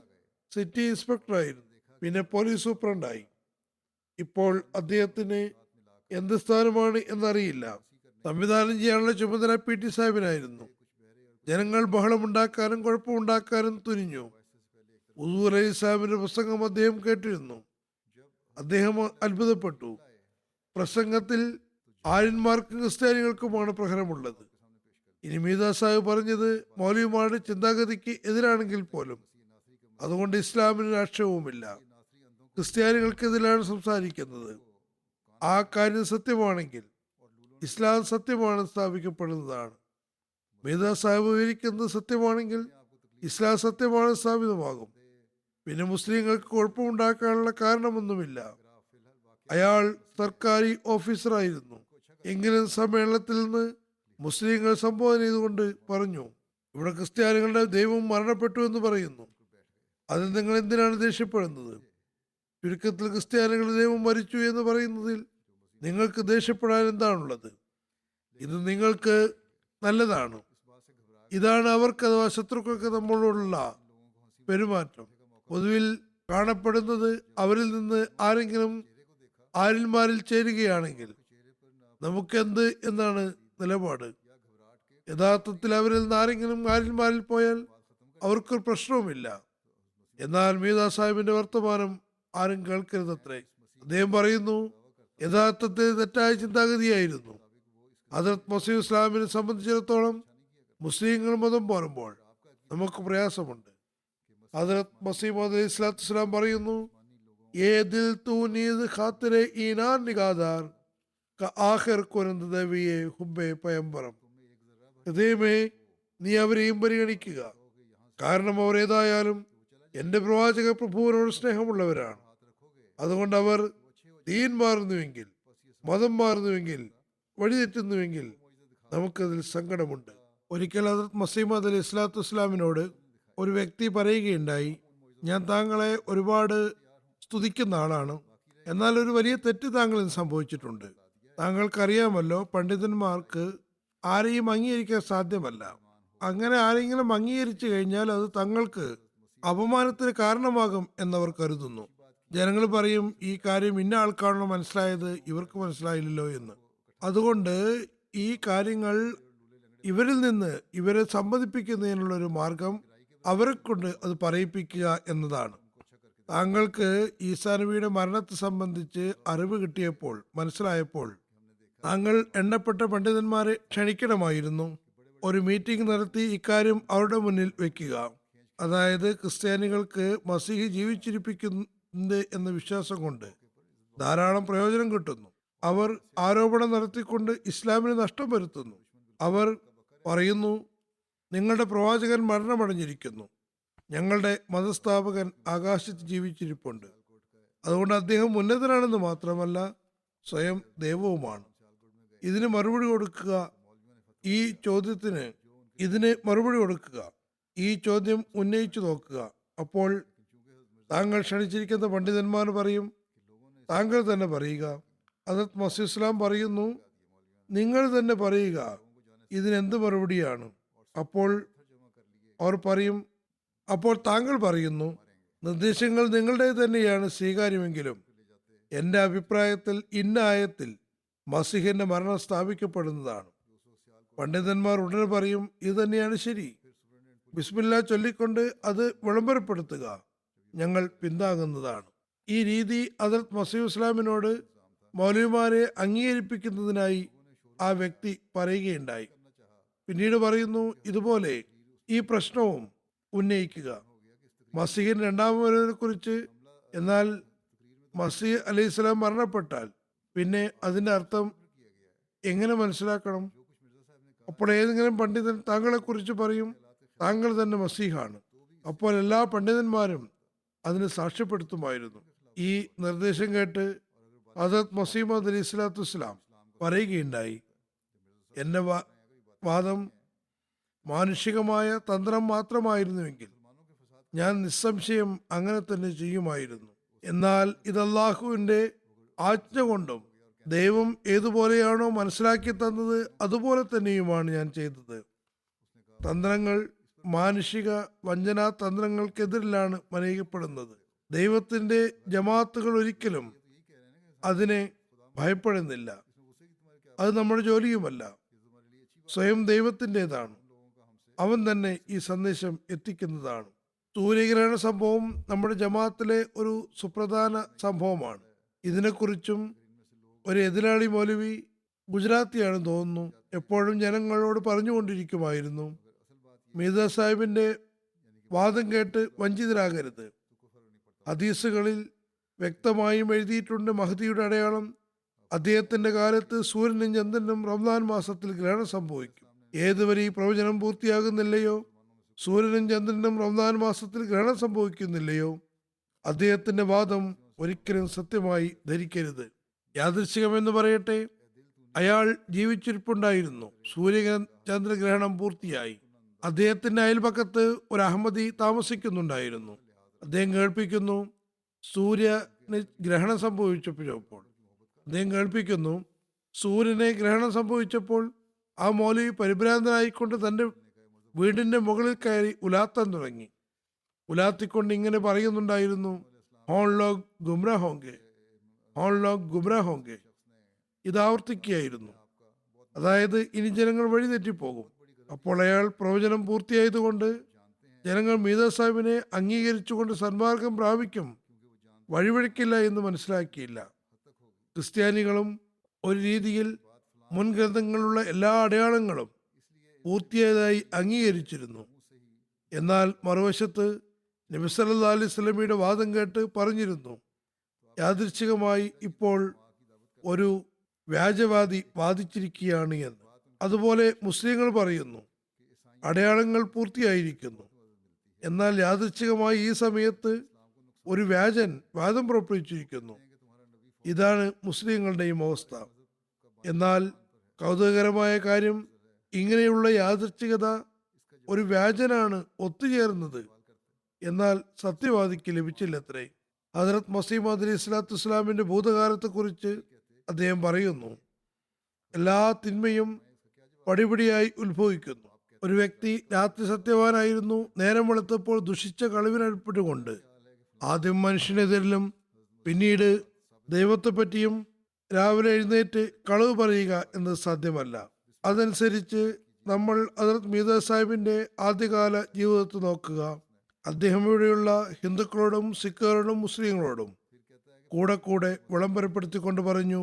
സിറ്റി ഇൻസ്പെക്ടറായിരുന്നു, പിന്നെ പോലീസ് സൂപ്രണ്ടായി. ഇപ്പോൾ അദ്ദേഹത്തിന് എന്ത് സ്ഥാനമാണ് എന്നറിയില്ല. സംവിധാനം ചെയ്യാനുള്ള ചുമതല PT സാഹിബിനായിരുന്നു. ജനങ്ങൾ ബഹളമുണ്ടാക്കാനും കുഴപ്പമുണ്ടാക്കാനും തുനിഞ്ഞു. ഹുസൂർ അലൈഹി സാഹിബിന്റെ പ്രസംഗം അദ്ദേഹം കേട്ടിരുന്നു. അദ്ദേഹം അത്ഭുതപ്പെട്ടു. പ്രസംഗത്തിൽ ആര്യന്മാർക്കും ക്രിസ്ത്യാനികൾക്കുമാണ് പ്രഹരമുള്ളത്. ഇനി മീത സാഹിബ് പറഞ്ഞത് മൗലവിമാരുടെ ചിന്താഗതിക്ക് എതിരാണെങ്കിൽ പോലും അതുകൊണ്ട് ഇസ്ലാമിന് രാഷ്ട്രീയവുമില്ല. ക്രിസ്ത്യാനികൾക്കെതിരാണ് സംസാരിക്കുന്നത്. ആ കാര്യം സത്യമാണെങ്കിൽ ഇസ്ലാം സത്യമാണ് സ്ഥാപിക്കപ്പെടുന്നതാണ്. മീത സാഹിബ് വിവരിക്കുന്നത് സത്യമാണെങ്കിൽ ഇസ്ലാം സത്യമാണ് സ്ഥാപിതമാകും. പിന്നെ മുസ്ലിങ്ങൾക്ക് കുഴപ്പമുണ്ടാക്കാനുള്ള കാരണമൊന്നുമില്ല. അയാൾ സർക്കാരി ഓഫീസറായിരുന്നു. എങ്കിലും സമ്മേളനത്തിൽ നിന്ന് മുസ്ലിങ്ങൾ സംബോധന ചെയ്തുകൊണ്ട് പറഞ്ഞു, ഇവിടെ ക്രിസ്ത്യാനികളുടെ ദൈവം മരണപ്പെട്ടു എന്ന് പറയുന്നു. അതിൽ നിങ്ങൾ എന്തിനാണ് ദേഷ്യപ്പെടുന്നത്? ചുരുക്കത്തിൽ ക്രിസ്ത്യാനികളുടെ ദൈവം മരിച്ചു എന്ന് പറയുന്നതിൽ നിങ്ങൾക്ക് ദേഷ്യപ്പെടാൻ എന്താണുള്ളത്? ഇത് നിങ്ങൾക്ക് നല്ലതാണ്. ഇതാണ് അവർക്ക് അഥവാ ശത്രുക്കൾക്ക് നമ്മളോടുള്ള പെരുമാറ്റം. പൊതുവിൽ കാണപ്പെടുന്നത് അവരിൽ നിന്ന് ആരെങ്കിലും ആര്യന്മാരിൽ ചേരുകയാണെങ്കിൽ നമുക്കെന്ത് എന്നാണ് നിലപാട്. യഥാർത്ഥത്തിൽ അവരിൽ നിന്ന് ആരെങ്കിലും ആര്യന്മാരിൽ പോയാൽ അവർക്കൊരു പ്രശ്നവുമില്ല. എന്നാൽ മീത സാഹിബിന്റെ വർത്തമാനം ആരും കേൾക്കരുതത്രേ. അദ്ദേഹം പറയുന്നു, യഥാർത്ഥത്തിൽ തെറ്റായ ചിന്താഗതിയായിരുന്നു. ഹദരത്ത് മസീഹ് ഇസ്ലാമിനെ സംബന്ധിച്ചിടത്തോളം മുസ്ലിങ്ങൾ മതം പോരുമ്പോൾ നമുക്ക് പ്രയാസമുണ്ട്. ഹദരത്ത് മസീഹ് അലൈഹി സ്വലാത്തു വസ്സലാം പറയുന്നു, "യേ ദിൽ തൂ നീദ് ഖാത്തിരെ ഈനാൻ നിഗാദാർ ക ആഖിർ കുനന്ദ ദവിയെ ഹുബ്ബെ പയമ്പരം." ഹൃദയമേ, നീ അവരെയും പരിഗണിക്കുക, കാരണം അവർ ഏതായാലും എൻ്റെ പ്രവാചക പ്രഭുവിനോട് സ്നേഹമുള്ളവരാണ്. അതുകൊണ്ട് അവർ ദീൻ മാറുന്നുവെങ്കിൽ, മതം മാറുന്നുവെങ്കിൽ, വഴിതെറ്റുന്നുവെങ്കിൽ നമുക്കതിൽ സങ്കടമുണ്ട്. ഒരിക്കൽ ഹദരത്ത് മസീമദ് അലി ഇസ്ലാത്തു വസ്സലാമിനോട് ഒരു വ്യക്തി പറയുകയുണ്ടായി, ഞാൻ താങ്കളെ ഒരുപാട് സ്തുതിക്കുന്ന ആളാണ്, എന്നാൽ ഒരു വലിയ തെറ്റ് താങ്കളിൽ സംഭവിച്ചിട്ടുണ്ട്. താങ്കൾക്കറിയാമല്ലോ, പണ്ഡിതന്മാർക്ക് ആരെയും അംഗീകരിക്കാൻ സാധ്യമല്ല. അങ്ങനെ ആരെങ്കിലും അംഗീകരിച്ചു കഴിഞ്ഞാൽ അത് തങ്ങൾക്ക് അപമാനത്തിന് കാരണമാകും എന്നവർ കരുതുന്നു. ജനങ്ങൾ പറയും, ഈ കാര്യം ഇന്ന ആൾക്കാണല്ലോ മനസ്സിലായത്, ഇവർക്ക് മനസ്സിലായില്ലല്ലോ എന്ന്. അതുകൊണ്ട് ഈ കാര്യങ്ങൾ ഇവരിൽ നിന്ന് ഇവരെ സമ്മതിപ്പിക്കുന്നതിനുള്ള ഒരു മാർഗം അവരെ കൊണ്ട് അത് പറയിപ്പിക്കുക എന്നതാണ്. താങ്കൾക്ക് ഈസാ നബിയുടെ മരണത്തെ സംബന്ധിച്ച് അറിവ് കിട്ടിയപ്പോൾ, മനസ്സിലായപ്പോൾ താങ്കൾ എണ്ണപ്പെട്ട പണ്ഡിതന്മാരെ ക്ഷണിക്കണമായിരുന്നു. ഒരു മീറ്റിംഗ് നടത്തി ഇക്കാര്യം അവരുടെ മുന്നിൽ വെക്കുക. അതായത് ക്രിസ്ത്യാനികൾക്ക് മസീഹ് ജീവിച്ചിരിപ്പിക്കുന്നത് എന്ന വിശ്വാസം കൊണ്ട് ധാരാളം പ്രയോജനം കിട്ടുന്നു. അവർ ആരോപണം നടത്തിക്കൊണ്ട് ഇസ്ലാമിന് നഷ്ടം വരുത്തുന്നു. അവർ പറയുന്നു, നിങ്ങളുടെ പ്രവാചകൻ മരണമടഞ്ഞിരിക്കുന്നു, ഞങ്ങളുടെ മതസ്ഥാപകൻ ആകാശത്ത് ജീവിച്ചിരിപ്പുണ്ട്, അതുകൊണ്ട് അദ്ദേഹം ഉന്നതനാണെന്ന് മാത്രമല്ല സ്വയം ദൈവവുമാണ്. ഇതിന് മറുപടി കൊടുക്കുക. ഈ ചോദ്യം ഉന്നയിച്ചു നോക്കുക. അപ്പോൾ താങ്കൾ ക്ഷണിച്ചിരിക്കുന്ന പണ്ഡിതന്മാർ പറയും, താങ്കൾ തന്നെ പറയുക. ഹദരത്ത് മസീഹ് ഇസ്ലാം പറയുന്നു, നിങ്ങൾ തന്നെ പറയുക, ഇതിനെന്ത് മറുപടിയാണ്? അപ്പോൾ അവർ പറയും, അപ്പോൾ താങ്കൾ പറയുന്നു, നിർദ്ദേശങ്ങൾ നിങ്ങളുടെ തന്നെയാണ് സ്വീകാര്യമെങ്കിലും എൻ്റെ അഭിപ്രായത്തിൽ ഇന്ന ആയത്തിൽ മസിഹിന്റെ മരണം സ്ഥാപിക്കപ്പെടുന്നതാണ്. പണ്ഡിതന്മാർ ഉടനെ പറയും, ഇത് തന്നെയാണ് ശരി. ബിസ്മില്ല ചൊല്ലിക്കൊണ്ട് അത് വിളംബരപ്പെടുത്തുക, ഞങ്ങൾ പിന്താങ്ങുന്നതാണ്. ഈ രീതി ഹദ്റത്ത് മസീഹ് ഇസ്ലാമിനോട് മൗലവിമാരെ അംഗീകരിപ്പിക്കുന്നതിനായി ആ വ്യക്തി പറയുകയുണ്ടായി. പിന്നീട് പറയുന്നു, ഇതുപോലെ ഈ പ്രശ്നവും ഉന്നയിക്കുക മസീഹിൻ രണ്ടാം വരവിനെ കുറിച്ച്. എന്നാൽ മസീഹ് അലൈഹി സ്വലാം മരണപ്പെട്ടാൽ പിന്നെ അതിന്റെ അർത്ഥം എങ്ങനെ മനസ്സിലാക്കണം? അപ്പോൾ ഏതെങ്കിലും പണ്ഡിതൻ താങ്കളെ കുറിച്ച് പറയും, താങ്കൾ തന്നെ മസീഹാണ്. അപ്പോൾ എല്ലാ പണ്ഡിതന്മാരും അതിന് സാക്ഷ്യപ്പെടുത്തുമായിരുന്നു. ഈ നിർദ്ദേശം കേട്ട് ഹദ്റത്ത് മസീഹ് മൗഊദ് അലൈഹി സ്വലാത്തു വസ്സലാം പറയുകയുണ്ടായി, എന്റെ വാദം മാനുഷികമായ തന്ത്രം മാത്രമായിരുന്നുവെങ്കിൽ ഞാൻ നിസ്സംശയം അങ്ങനെ തന്നെ ചെയ്യുമായിരുന്നു. എന്നാൽ ഇത് അല്ലാഹുവിന്റെ ആജ്ഞ കൊണ്ടും ദൈവം ഏതുപോലെയാണോ മനസ്സിലാക്കി തന്നത് അതുപോലെ തന്നെയുമാണ് ഞാൻ ചെയ്തത്. തന്ത്രങ്ങൾ മാനുഷിക വഞ്ചനാ തന്ത്രങ്ങൾക്കെതിരിലാണ് മനയിക്കപ്പെടുന്നത്. ദൈവത്തിന്റെ ജമാഅത്തുകൾ ഒരിക്കലും അതിനെ ഭയപ്പെടുന്നില്ല. അത് നമ്മുടെ ജോലിയുമല്ല, സ്വയം ദൈവത്തിൻ്റെതാണ്. അവൻ തന്നെ ഈ സന്ദേശം എത്തിക്കുന്നതാണ്. സൂര്യഗ്രഹണ സംഭവം നമ്മുടെ ജമാഅത്തിലെ ഒരു സുപ്രധാന സംഭവമാണ്. ഇതിനെക്കുറിച്ചും ഒരു എതിരാളി മൗലവി, ഗുജറാത്തിയാണെന്ന് തോന്നുന്നു, എപ്പോഴും ജനങ്ങളോട് പറഞ്ഞുകൊണ്ടിരിക്കുമായിരുന്നു, മീർസ സാഹിബിന്റെ വാദം കേട്ട് വഞ്ചിതരാകരുത്. ഹദീസുകളിൽ വ്യക്തമായും എഴുതിയിട്ടുണ്ട്, മഹദിയുടെ അടയാളം അദ്ദേഹത്തിന്റെ കാലത്ത് സൂര്യനും ചന്ദ്രനും റംസാൻ മാസത്തിൽ ഗ്രഹണം സംഭവിക്കും. ഏതുവരെ ഈ പ്രവചനം പൂർത്തിയാകുന്നില്ലയോ, സൂര്യനും ചന്ദ്രനും റംസാൻ മാസത്തിൽ ഗ്രഹണം സംഭവിക്കുന്നില്ലയോ, അദ്ദേഹത്തിന്റെ വാദം ഒരിക്കലും സത്യമായി ധരിക്കരുത്. യാദൃശ്ചികമെന്ന് പറയട്ടെ, അയാൾ ജീവിച്ചിരിപ്പുണ്ടായിരുന്നു. ചന്ദ്രഗ്രഹണം പൂർത്തിയായി. അദ്ദേഹത്തിന്റെ അയൽപക്കത്ത് ഒരു അഹമ്മദി താമസിക്കുന്നുണ്ടായിരുന്നു. അദ്ദേഹം കേൾപ്പിക്കുന്നു, സൂര്യന് ഗ്രഹണം സംഭവിച്ചപ്പോൾ സൂര്യനെ ഗ്രഹണം സംഭവിച്ചപ്പോൾ ആ മൗലവി പരിഭ്രാന്തനായിക്കൊണ്ട് തന്റെ വീടിന്റെ മുകളിൽ കയറി ഉലാത്താൻ തുടങ്ങി. ഉലാത്തിക്കൊണ്ട് ഇങ്ങനെ പറയുന്നുണ്ടായിരുന്നു, ഹോൺ ലോഗ് ഗുംറാ ഹോങ്കെ, ഹോൺ ലോഗ് ഗുംറാ ഹോങ്കെ. ഇത് ആവർത്തിക്കുകയായിരുന്നു. അതായത് ഇനി ജനങ്ങൾ വഴിതെറ്റിപ്പോകും. അപ്പോൾ അയാൾ പ്രവചനം പൂർത്തിയായതുകൊണ്ട് ജനങ്ങൾ മീർസ സാഹിബിനെ അംഗീകരിച്ചുകൊണ്ട് സന്മാർഗം പ്രാപിക്കും, വഴിവഴിക്കില്ല എന്ന് മനസ്സിലാക്കിയില്ല. ക്രിസ്ത്യാനികളും ഒരു രീതിയിൽ മുൻഗ്രന്ഥങ്ങളുള്ള എല്ലാ അടയാളങ്ങളും പൂർത്തിയായതായി അംഗീകരിച്ചിരുന്നു. എന്നാൽ മറുവശത്ത് നബി സല്ലല്ലാഹു അലൈഹി വസല്ലമയുടെ വാദം കേട്ട് പറഞ്ഞിരുന്നു, യാദൃച്ഛികമായി ഇപ്പോൾ ഒരു വ്യാജവാദി വാദിച്ചിരിക്കുകയാണ് എന്ന്. അതുപോലെ മുസ്ലിങ്ങൾ പറയുന്നു, അടയാളങ്ങൾ പൂർത്തിയായിരിക്കുന്നു. എന്നാൽ യാദൃച്ഛികമായി ഈ സമയത്ത് ഒരു വ്യാജൻ വാദം പുറപ്പെടുവിച്ചിരിക്കുന്നു. ഇതാണ് മുസ്ലിങ്ങളുടെയും അവസ്ഥ. എന്നാൽ കൗതുകകരമായ കാര്യം, ഇങ്ങനെയുള്ള യാദൃച്ഛികത ഒരു വ്യാജനാണ് ഒത്തുചേർന്നത്, എന്നാൽ സത്യവാദിക്ക് ലഭിച്ചില്ലത്രേ. ഹദ്റത്ത് മസീഹ് മൗഊദ് അലൈഹി സ്വലാത്തു വസ്സലാമിന്റെ ഭൂതകാലത്തെക്കുറിച്ച് അദ്ദേഹം പറയുന്നു, എല്ലാ തിന്മയും പടിപടിയായി ഉത്ഭവിക്കുന്നു. ഒരു വ്യക്തി രാത്രി സത്യവാനായിരുന്നു, നേരം വെളുത്തപ്പോൾ ദുഷിച്ച കളിവിനേർപ്പെട്ടുകൊണ്ട് ആദ്യം മനുഷ്യനെതിരിലും പിന്നീട് ദൈവത്തെപ്പറ്റിയും രാവിലെ എഴുന്നേറ്റ് കളവ് പറയുക എന്നത് സാധ്യമല്ല. അതനുസരിച്ച് നമ്മൾ ഹദ്റത്ത് മീർസ സാഹിബിന്റെ ആദ്യകാല ജീവിതത്തെ നോക്കുക. അദ്ദേഹം ഇവിടെയുള്ള ഹിന്ദുക്കളോടും സിഖുകാരോടും മുസ്ലിങ്ങളോടും കൂടെ വിളംബരപ്പെടുത്തിക്കൊണ്ട് പറഞ്ഞു,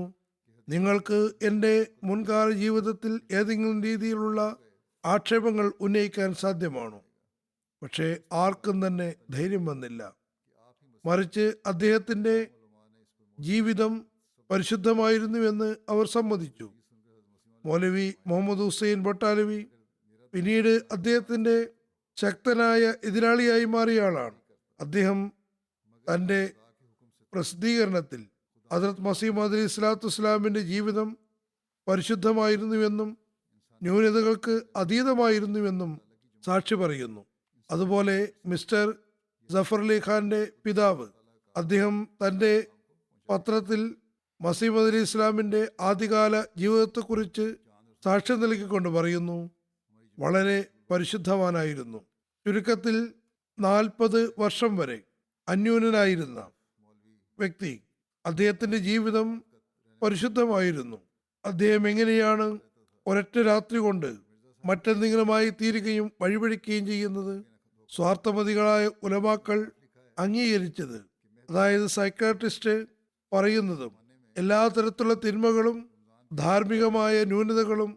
നിങ്ങൾക്ക് എൻ്റെ മുൻകാല ജീവിതത്തിൽ ഏതെങ്കിലും രീതിയിലുള്ള ആക്ഷേപങ്ങൾ ഉന്നയിക്കാൻ സാധ്യമാണോ? പക്ഷേ ആർക്കും തന്നെ ധൈര്യം വന്നില്ല. മറിച്ച് അദ്ദേഹത്തിൻ്റെ ജീവിതം പരിശുദ്ധമായിരുന്നുവെന്ന് അവർ സമ്മതിച്ചു. മൗലവി മുഹമ്മദ് ഹുസൈൻ ബട്ടാലവി പിന്നീട് അദ്ദേഹത്തിൻ്റെ ശക്തനായ എതിരാളിയായി മാറിയ ആളാണ്. അദ്ദേഹം തൻ്റെ പ്രസിദ്ധീകരണത്തിൽ ഹദ്റത്ത് മസീഹ് മൗഊദ് അലൈഹി സ്വലാത്തു വസ്സലാമിന്റെ ജീവിതം പരിശുദ്ധമായിരുന്നുവെന്നും ന്യൂനതകൾക്ക് അതീതമായിരുന്നുവെന്നും സാക്ഷി പറയുന്നു. അതുപോലെ മിസ്റ്റർ ജഫർ അലി ഖാന്റെ പിതാവ്, അദ്ദേഹം തൻ്റെ പത്രത്തിൽ മസീഹ് മൗഊദ് അലൈഹി ഇസ്ലാമിന്റെ ആദ്യകാല ജീവിതത്തെക്കുറിച്ച് സാക്ഷ്യം നൽകിക്കൊണ്ട് പറയുന്നു, വളരെ പരിശുദ്ധവാനായിരുന്നു. ചുരുക്കത്തിൽ 40 വർഷം വരെ അന്യൂനനായിരുന്ന വ്യക്തി അദ്ദേഹത്തിന്റെ ജീവിതം പരിശുദ്ധമായിരുന്നു. അദ്ദേഹം എങ്ങനെയാണ് ഒരൊറ്റ രാത്രി കൊണ്ട് മറ്റെന്തെങ്കിലുമായി തീരുകയും വഴിപഴിക്കുകയും ചെയ്യുന്നത്? സ്വാർത്ഥമതികളായ ഉലമാക്കൾ അംഗീകരിച്ചത്, അതായത് സൈക്കാട്രിസ്റ്റ് പറയുന്നതും എല്ലാ തരത്തിലുള്ള തിന്മകളും ധാർമ്മികമായ ന്യൂനതകളും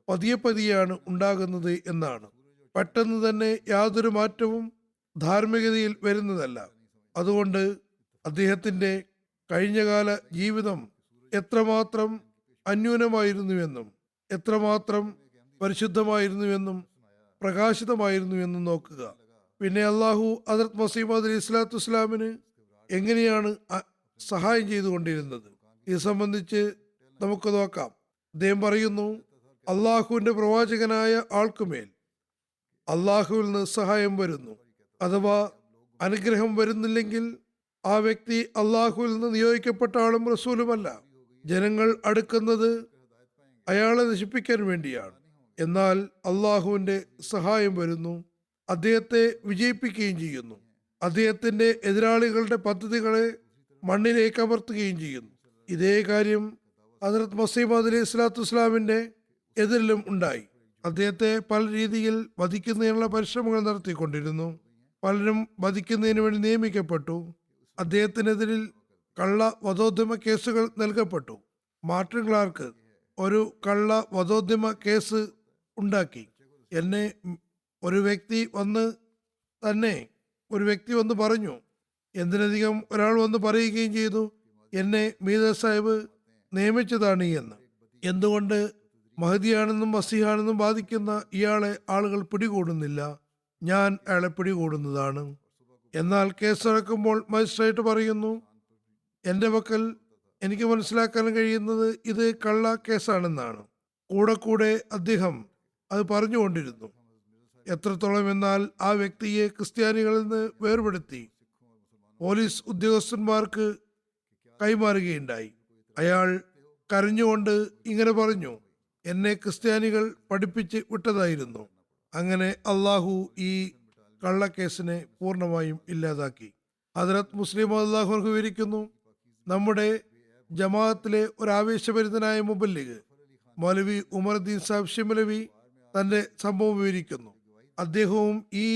പതിയെ പതിയാണ് ഉണ്ടാകുന്നത് എന്നാണ്. പെട്ടെന്ന് തന്നെ യാതൊരു മാറ്റവും ധാർമ്മികതയിൽ വരുന്നതല്ല. അതുകൊണ്ട് അദ്ദേഹത്തിന്റെ കഴിഞ്ഞകാല ജീവിതം എത്രമാത്രം അന്യൂനമായിരുന്നുവെന്നും എത്രമാത്രം പരിശുദ്ധമായിരുന്നുവെന്നും പ്രകാശിതമായിരുന്നുവെന്നും നോക്കുക. പിന്നെ അള്ളാഹു ഹദ്റത്ത് മസീഹ് അലൈഹി സ്വലാത്തു വസ്സലാമിന് എങ്ങനെയാണ് സഹായം ചെയ്തുകൊണ്ടിരുന്നത് ഇത് സംബന്ധിച്ച് നമുക്ക് നോക്കാം. അദ്ദേഹം പറയുന്നു, അള്ളാഹുവിന്റെ പ്രവാചകനായ ആൾക്കുമേൽ അള്ളാഹുവിൽ നിന്ന് സഹായം വരുന്നു. അഥവാ അനുഗ്രഹം വരുന്നില്ലെങ്കിൽ ആ വ്യക്തി അള്ളാഹുവിൽ നിന്ന് നിയോഗിക്കപ്പെട്ട ആളും റസൂലുമല്ല. ജനങ്ങൾ അടുക്കുന്നത് അയാളെ നശിപ്പിക്കാൻ വേണ്ടിയാണ്. എന്നാൽ അള്ളാഹുവിന്റെ സഹായം വരുന്നു, അദ്ദേഹത്തെ വിജയിപ്പിക്കുകയും ചെയ്യുന്നു. അദ്ദേഹത്തിന്റെ എതിരാളികളുടെ പദ്ധതികളെ മണ്ണിലേക്ക് അമർത്തുകയും ചെയ്യുന്നു. ഇതേ കാര്യം ഹദ്റത്ത് മസീഹ് അലൈഹി സ്വലാത്തു വസ്സലാമിന്റെ എതിരിലും ഉണ്ടായി. അദ്ദേഹത്തെ പല രീതിയിൽ വധിക്കുന്നതിനുള്ള പരിശ്രമങ്ങൾ നടത്തിക്കൊണ്ടിരുന്നു. പലരും വധിക്കുന്നതിന് വേണ്ടി നിയമിക്കപ്പെട്ടു. അദ്ദേഹത്തിനെതിരിൽ കള്ള വധോദ്യമ കേസുകൾ നൽകപ്പെട്ടു. മാർട്ടിൻ ക്ലാർക്ക് ഒരു കള്ള വധോദ്യമ കേസ് ഉണ്ടാക്കി. എന്നെ ഒരു വ്യക്തി വന്ന് പറഞ്ഞു, എന്തിനധികം ഒരാൾ വന്ന് പറയുകയും ചെയ്തു, എന്നെ മീത സാഹിബ് നിയമിച്ചതാണ് എന്ന്. എന്തുകൊണ്ട് മഹദിയാണെന്നും മസീഹാണെന്നും വാദിക്കുന്ന ഇയാളെ ആളുകൾ പിടികൂടുന്നില്ല? ഞാൻ അയാളെ പിടികൂടുന്നതാണ്. എന്നാൽ കേസ് നടക്കുമ്പോൾ മജിസ്ട്രേറ്റ് പറയുന്നു, എൻ്റെ പക്കൽ എനിക്ക് മനസ്സിലാക്കാൻ കഴിയുന്നത് ഇത് കള്ള കേസാണെന്നാണ്. കൂടെ അദ്ദേഹം അത് പറഞ്ഞുകൊണ്ടിരുന്നു. എത്രത്തോളം എന്നാൽ ആ വ്യക്തിയെ ക്രിസ്ത്യാനികളിൽ നിന്ന് വേർപെടുത്തി പോലീസ് ഉദ്യോഗസ്ഥന്മാർക്ക് കൈമാറുകയുണ്ടായി. അയാൾ കരഞ്ഞുകൊണ്ട് ഇങ്ങനെ പറഞ്ഞു, എന്നെ ക്രിസ്ത്യാനികൾ പഠിപ്പിച്ച് വിട്ടതായിരുന്നു. അങ്ങനെ അള്ളാഹു ഈ കള്ളക്കേസിനെ പൂർണ്ണമായും ഇല്ലാതാക്കി. ഹദ്റത്ത് മുസ്ലിം അള്ളാഹു വിവരിക്കുന്നു, നമ്മുടെ ജമാഅത്തിലെ ഒരു ആവേശഭരിതനായ മുബല്ലിഗ് മൗലവി ഉമറുദ്ദീൻ സാഹിബ് ഷിമലവി തന്റെ സംഭവം വിവരിക്കുന്നു. അദ്ദേഹവും ഈ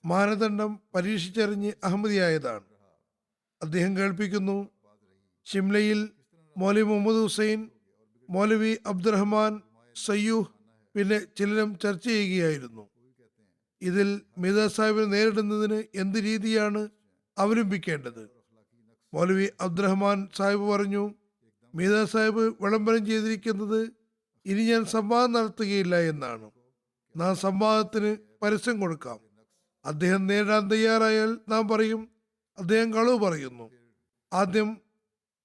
മാനദണ്ഡം പരീക്ഷിച്ചറിഞ്ഞ് അഹമ്മദിയായതാണ്. അദ്ദേഹം കേൾപ്പിക്കുന്നു, ഷിംലയിൽ മൗലവി മുഹമ്മദ് ഹുസൈൻ, മൗലവി അബ്ദുറഹ്മാൻ സയ്യൂഹ് പിന്നെ ചിലരും ചർച്ച ചെയ്യുകയായിരുന്നു. ഇതിൽ മീത സാഹിബിനെ നേരിടുന്നതിന് എന്ത് രീതിയാണ് അവലംബിക്കേണ്ടത്. മൗലവി അബ്ദുറഹ്മാൻ സാഹിബ് പറഞ്ഞു, മീത സാഹിബ് വിളംബരം ചെയ്തിരിക്കുന്നത് ഇനി ഞാൻ സംവാദം നടത്തുകയില്ല എന്നാണ്. നാം സംവാദത്തിന് പരസ്യം കൊടുക്കാം. അദ്ദേഹം നേരിടാൻ തയ്യാറായാൽ നാം പറയും അദ്ദേഹം കളവ് പറയുന്നു. ആദ്യം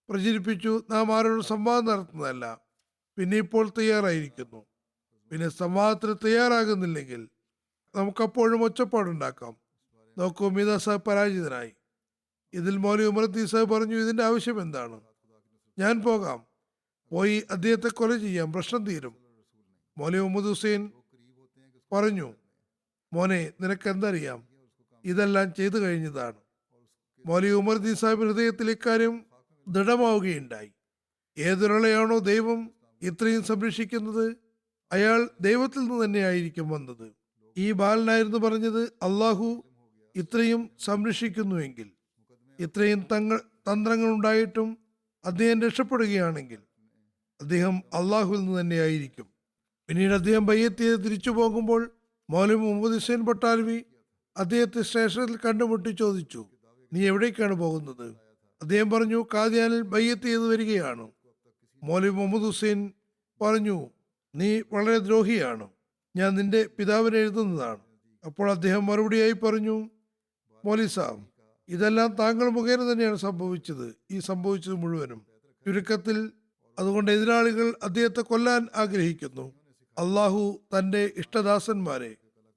പ്രചരിപ്പിച്ചു നാം ആരോടും സംവാദം നടത്തുന്നതല്ല, പിന്നെ ഇപ്പോൾ തയ്യാറായിരിക്കുന്നു. പിന്നെ സംവാദത്തിന് തയ്യാറാകുന്നില്ലെങ്കിൽ നമുക്കപ്പോഴും ഒച്ചപ്പാടുണ്ടാക്കാം. നോക്കൂ, മീത സാഹിബ് പരാജിതനായി. ഇതിൽ മൗലവി ഉമറുദ്ദീൻ സാഹിബ് പറഞ്ഞു, ഇതിന്റെ ആവശ്യം എന്താണ്? ഞാൻ പോകാം, പോയി അദ്ദേഹത്തെ കൊല ചെയ്യാം, പ്രശ്നം തീരും. മൗലവി മുഹമ്മദ് ഹുസൈൻ പറഞ്ഞു, മോനെ, നിനക്ക് എന്തറിയാം, ഇതെല്ലാം ചെയ്തു കഴിഞ്ഞതാണ്. മൗലവി ഉമറുദ്ദീൻ സാഹിബ് ഹൃദയത്തിൽ ഇക്കാര്യം ദൃഢമാവുകയുണ്ടായി. ഏതൊരാളെയാണോ ദൈവം ഇത്രയും സംരക്ഷിക്കുന്നത്, അയാൾ ദൈവത്തിൽ നിന്ന് തന്നെയായിരിക്കും വന്നത്. ഈ ബാലനായിരുന്നു പറഞ്ഞത്, അള്ളാഹു ഇത്രയും സംരക്ഷിക്കുന്നുവെങ്കിൽ, ഇത്രയും തന്ത്രങ്ങൾ ഉണ്ടായിട്ടും അദ്ദേഹം രക്ഷപ്പെടുകയാണെങ്കിൽ അദ്ദേഹം അള്ളാഹുവിൽ നിന്ന് തന്നെയായിരിക്കും. പിന്നീട് അദ്ദേഹം ബയ്യത്ത് ചെയ്ത് തിരിച്ചു പോകുമ്പോൾ മൗലവി മുഹമ്മദ് ഹുസൈൻ ബട്ടാൽവി അദ്ദേഹത്തെ സ്റ്റേഷനിൽ കണ്ടുമുട്ടി ചോദിച്ചു, നീ എവിടേക്കാണ് പോകുന്നത്? അദ്ദേഹം പറഞ്ഞു, കാദിയാനിൽ ബയ്യത്ത് ചെയ്ത് വരികയാണ്. മൗലവി മുഹമ്മദ് ഹുസൈൻ പറഞ്ഞു, നീ വളരെ ദ്രോഹിയാണ്, ഞാൻ നിന്റെ പിതാവിനെ എഴുതുന്നതാണ്. അപ്പോൾ അദ്ദേഹം മറുപടിയായി പറഞ്ഞു, മൗലവി സാബ്, ഇതെല്ലാം താങ്കൾ മുഖേന തന്നെയാണ് സംഭവിച്ചത്. ഈ സംഭവിച്ചത് മുഴുവനും ചുരുക്കത്തിൽ. അതുകൊണ്ട് എതിരാളികൾ അദ്ദേഹത്തെ കൊല്ലാൻ ആഗ്രഹിക്കുന്നു. അള്ളാഹു തന്റെ ഇഷ്ടദാസന്മാരെ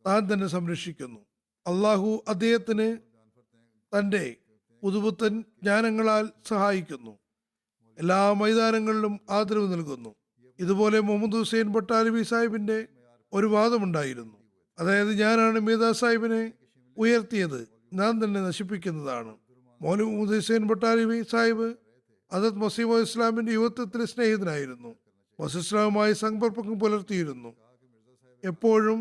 താൻ തന്നെ സംരക്ഷിക്കുന്നു. അള്ളാഹു അദ്ദേഹത്തിന് തന്റെ പുതുപുത്തൻ ജ്ഞാനങ്ങളാൽ സഹായിക്കുന്നു. എല്ലാ മൈതാനങ്ങളിലും ആദരവ് നൽകുന്നു. ഇതുപോലെ മുഹമ്മദ് ഹുസൈൻ ബട്ടാൽവി സാഹിബിന്റെ ഒരു വാദമുണ്ടായിരുന്നു. അതായത്, ഞാനാണ് മീത സാഹിബിനെ ഉയർത്തിയത്, ഞാൻ തന്നെ നശിപ്പിക്കുന്നതാണ്. മൗലവി ഹുസൈൻ ബട്ടാലവി സാഹിബ് ഹദരത്ത് മസീമ ഇസ്ലാമിന്റെ യുവത്വത്തിലെ സ്നേഹിതനായിരുന്നു. മസീസ്ലാമുമായി സമ്പർക്കം പുലർത്തിയിരുന്നു. എപ്പോഴും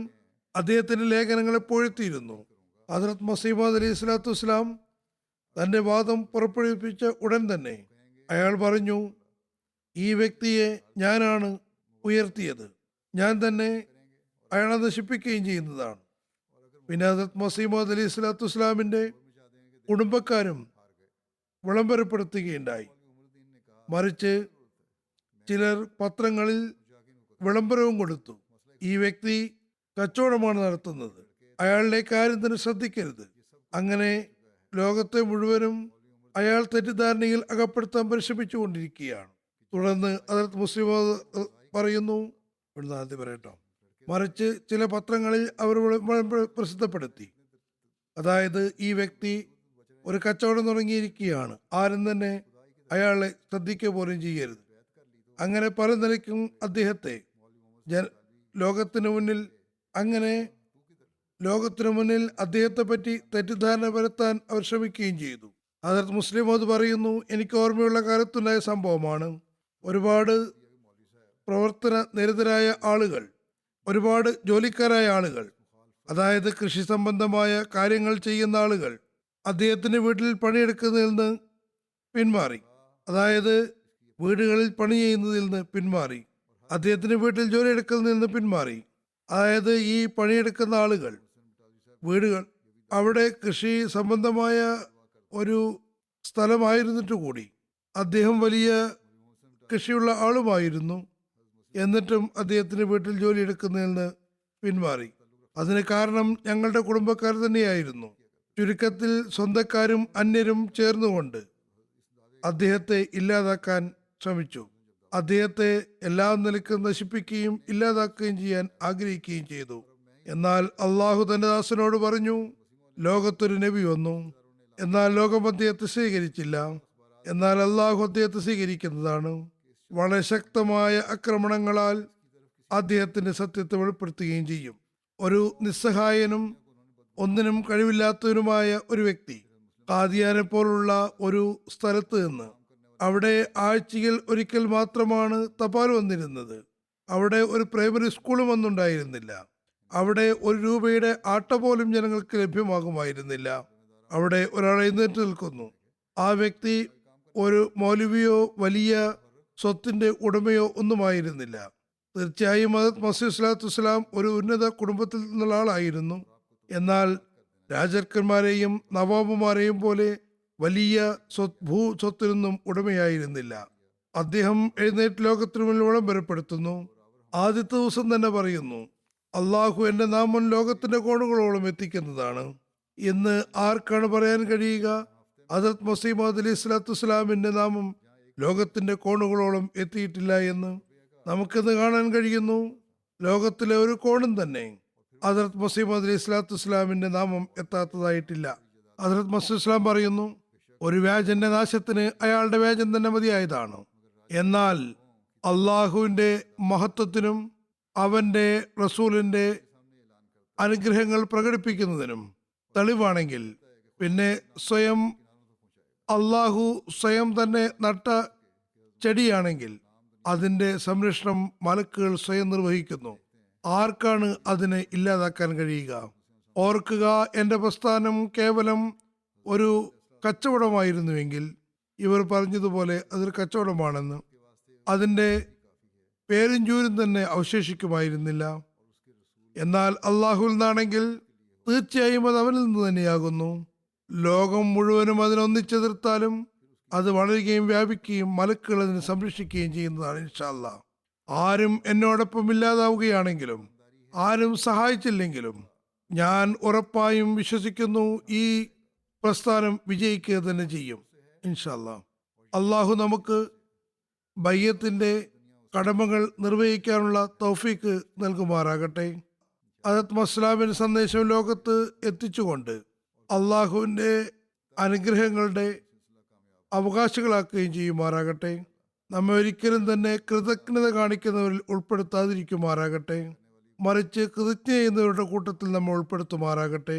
അദ്ദേഹത്തിന്റെ ലേഖനങ്ങളെ പൊഴുത്തിയിരുന്നു. ഹദരത്ത് മസീമദ് അലി സ്വലാത്തു വസ്സലാം തന്റെ വാദം പുറപ്പെടുവിപ്പിച്ച ഉടൻ തന്നെ അയാൾ പറഞ്ഞു, ഈ വ്യക്തിയെ ഞാനാണ് ഉയർത്തിയത്, ഞാൻ തന്നെ അയാളെ നശിപ്പിക്കുകയും ചെയ്യുന്നതാണ്. പിന്നെ ഹദരത്ത് മസീമദ് അലി സ്വലാത്തു വസ്സലാമിന്റെ കുടുംബക്കാരും വിളംബരപ്പെടുത്തുകയുണ്ടായി. മറിച്ച് ചിലർ പത്രങ്ങളിൽ വിളംബരവും കൊടുത്തു, ഈ വ്യക്തി കച്ചവടമാണ് നടത്തുന്നത്, അയാളിലേക്ക് ആരും തന്നെ ശ്രദ്ധിക്കരുത്. അങ്ങനെ ലോകത്തെ മുഴുവനും അയാൾ തെറ്റിദ്ധാരണയിൽ അകപ്പെടുത്താൻ പരിശ്രമിച്ചുകൊണ്ടിരിക്കുകയാണ്. തുടർന്ന് ഹദരത്ത് മുസ്ലിം പറയുന്നു, പറയട്ടോ, മറിച്ച് ചില പത്രങ്ങളിൽ അവർ പ്രസിദ്ധപ്പെടുത്തി, അതായത് ഈ വ്യക്തി ഒരു കച്ചവടം തുടങ്ങിയിരിക്കുകയാണ്, ആരും തന്നെ അയാളെ ശ്രദ്ധിക്കുക പോലും ചെയ്യരുത്. അങ്ങനെ പല നിലയ്ക്കും അദ്ദേഹത്തെ ലോകത്തിനു മുന്നിൽ അദ്ദേഹത്തെ പറ്റി തെറ്റിദ്ധാരണ വരുത്താൻ അവർ ശ്രമിക്കുകയും ചെയ്തു. ഹദരത്ത് മുസ്ലിം അത് പറയുന്നു, എനിക്ക് ഓർമ്മയുള്ള കാലത്തുണ്ടായ സംഭവമാണ്. ഒരുപാട് പ്രവർത്തന നിരതരായ ആളുകൾ, ഒരുപാട് ജോലിക്കാരായ ആളുകൾ, അതായത് കൃഷി സംബന്ധമായ കാര്യങ്ങൾ ചെയ്യുന്ന ആളുകൾ അദ്ദേഹത്തിന്റെ വീട്ടിൽ പണിയെടുക്കുന്നതിൽ നിന്ന് പിന്മാറി. അതായത് വീടുകളിൽ പണി ചെയ്യുന്നതിൽ നിന്ന് പിന്മാറി, അദ്ദേഹത്തിന്റെ വീട്ടിൽ ജോലി എടുക്കുന്നതിൽ നിന്ന് പിന്മാറി. അതായത് ഈ പണിയെടുക്കുന്ന ആളുകൾ വീടുകൾ അവിടെ കൃഷി സംബന്ധമായ ഒരു സ്ഥലമായിരുന്നിട്ട് കൂടി അദ്ദേഹം വലിയ കൃഷിയുള്ള ആളുമായിരുന്നു. എന്നിട്ടും അദ്ദേഹത്തിന്റെ വീട്ടിൽ ജോലി എടുക്കുന്നതിൽ നിന്ന് പിന്മാറി. അതിന് കാരണം ഞങ്ങളുടെ കുടുംബക്കാർ തന്നെയായിരുന്നു. ചുരുക്കത്തിൽ സ്വന്തക്കാരും അന്യരും ചേർന്നുകൊണ്ട് അദ്ദേഹത്തെ ഇല്ലാതാക്കാൻ ശ്രമിച്ചു. അദ്ദേഹത്തെ എല്ലാ നിലയ്ക്കും നശിപ്പിക്കുകയും ഇല്ലാതാക്കുകയും ചെയ്യാൻ ആഗ്രഹിക്കുകയും ചെയ്തു. എന്നാൽ അള്ളാഹു തന്റെ ദാസനോട് പറഞ്ഞു, ലോകത്തൊരു നബി വന്നു, എന്നാൽ ലോകം അദ്ദേഹത്തെ സ്വീകരിച്ചില്ല. എന്നാൽ അള്ളാഹു അദ്ദേഹത്തെ സ്വീകരിക്കുന്നതാണ്. വളരെ ശക്തമായ ആക്രമണങ്ങളാൽ അദ്ദേഹത്തിന്റെ സത്യത്തെ വെളിപ്പെടുത്തുകയും ചെയ്യും. ഒരു നിസ്സഹായനും ഒന്നിനും കഴിവില്ലാത്തവനുമായ ഒരു വ്യക്തി ഖാദിയാനെ പോലുള്ള ഒരു സ്ഥലത്ത് നിന്ന്, അവിടെ ആഴ്ചയിൽ ഒരിക്കൽ മാത്രമാണ് തപാൽ വന്നിരുന്നത്, അവിടെ ഒരു പ്രൈമറി സ്കൂളും ഒന്നുണ്ടായിരുന്നില്ല, അവിടെ ഒരു രൂപയുടെ ആട്ട പോലും ജനങ്ങൾക്ക് ലഭ്യമാകുമായിരുന്നില്ല. അവിടെ ഒരാൾ എഴുന്നേറ്റ് നിൽക്കുന്നു. ആ വ്യക്തി ഒരു മൗലവിയോ വലിയ സ്വത്തിന്റെ ഉടമയോ ഒന്നുമായിരുന്നില്ല. തീർച്ചയായും ഹദരത്ത് മസീഹ് സ്വലാത്തു വസ്സലാം ഒരു ഉന്നത കുടുംബത്തിൽ നിന്നുള്ള ആളായിരുന്നു. എന്നാൽ രാജാക്കന്മാരെയും നവാബുമാരെയും പോലെ വലിയ സ്വത്തിനൊന്നും ഉടമയായിരുന്നില്ല. അദ്ദേഹം എഴുന്നേറ്റ് ലോകത്തിനു മുന്നിൽ വിളംബരപ്പെടുത്തുന്നു. ആദ്യത്തെ ദിവസം തന്നെ പറയുന്നു, അള്ളാഹു എന്റെ നാമം ലോകത്തിന്റെ കോണുകളോളം എത്തിക്കുന്നതാണ് എന്ന് ആർക്കാണ് പറയാൻ കഴിയുക? ഹദരത്ത് മസീഹ് മൗഊദ് അലൈഹി സ്വലാത്തു വസ്സലാമിന്റെ നാമം ലോകത്തിന്റെ കോണുകളോളം എത്തിയിട്ടില്ല എന്ന് നമുക്കിന്ന് കാണാൻ കഴിയുന്നു. ലോകത്തിലെ ഒരു കോണും തന്നെ ഹദരത്ത് മസീഹ് മൗഊദ് അലൈഹി സ്വലാത്തു വസ്സലാമിന്റെ നാമം എത്താത്തതായിട്ടില്ല. ഹദരത്ത് മസീഹ് ഇസ്ലാം പറയുന്നു, ഒരു വ്യാജന്റെ നാശത്തിന് അയാളുടെ വ്യാജം തന്നെ മതിയായതാണ്. എന്നാൽ അള്ളാഹുവിന്റെ മഹത്വത്തിനും അവന്റെ റസൂലിന്റെ അനുഗ്രഹങ്ങൾ പ്രകടിപ്പിക്കുന്നതിനും തെളിവാണെങ്കിൽ, പിന്നെ അള്ളാഹു സ്വയം തന്നെ നട്ട ചെടിയാണെങ്കിൽ അതിന്റെ സംരക്ഷണം മലക്കുകൾ സ്വയം നിർവഹിക്കുന്നു. ആർക്കാണ് അതിനെ ഇല്ലാതാക്കാൻ കഴിയുക? ഓർക്കുക, എന്റെ പ്രസ്ഥാനം കേവലം ഒരു കച്ചവടമായിരുന്നുവെങ്കിൽ ഇവർ പറഞ്ഞതുപോലെ അതൊരു കച്ചവടമാണെന്ന്, അതിൻ്റെ പേരും ചൂരും തന്നെ അവശേഷിക്കുമായിരുന്നില്ല. എന്നാൽ അള്ളാഹുവിൽ നിന്നാണെങ്കിൽ തീർച്ചയായും അത് അവനിൽ നിന്ന് തന്നെയാകുന്നു. ലോകം മുഴുവനും അതിനൊന്നിച്ചെതിർത്താലും അത് വളരുകയും വ്യാപിക്കുകയും മലക്കുകൾ അതിനെ സംരക്ഷിക്കുകയും ചെയ്യുന്നതാണ്. ഇൻഷാ അല്ലാഹ്. ആരും എന്നോടൊപ്പം ഇല്ലാതാവുകയാണെങ്കിലും, ആരും സഹായിച്ചില്ലെങ്കിലും, ഞാൻ ഉറപ്പായും വിശ്വസിക്കുന്നു ഈ പ്രസ്ഥാനം വിജയിക്കുക തന്നെ ചെയ്യും. ഇൻഷാ അല്ലാഹ്. അള്ളാഹു നമുക്ക് ബയ്യത്തിന്റെ കടമകൾ നിർവഹിക്കാനുള്ള തൗഫീക്ക് നൽകുമാറാകട്ടെ. ഹദരത്ത് മസ്ലാമിന്റെ സന്ദേശം ലോകത്ത് എത്തിച്ചുകൊണ്ട് അള്ളാഹുവിന്റെ അനുഗ്രഹങ്ങളുടെ അവകാശികളാക്കുകയും ചെയ്യുമാറാകട്ടെ. നമ്മെ ഒരിക്കലും തന്നെ കൃതജ്ഞത കാണിക്കുന്നവരിൽ ഉൾപ്പെടുത്താതിരിക്കുമാറാകട്ടെ. മറിച്ച് കൃതജ്ഞ ചെയ്യുന്നവരുടെ കൂട്ടത്തിൽ നമ്മൾ ഉൾപ്പെടുത്തുമാറാകട്ടെ.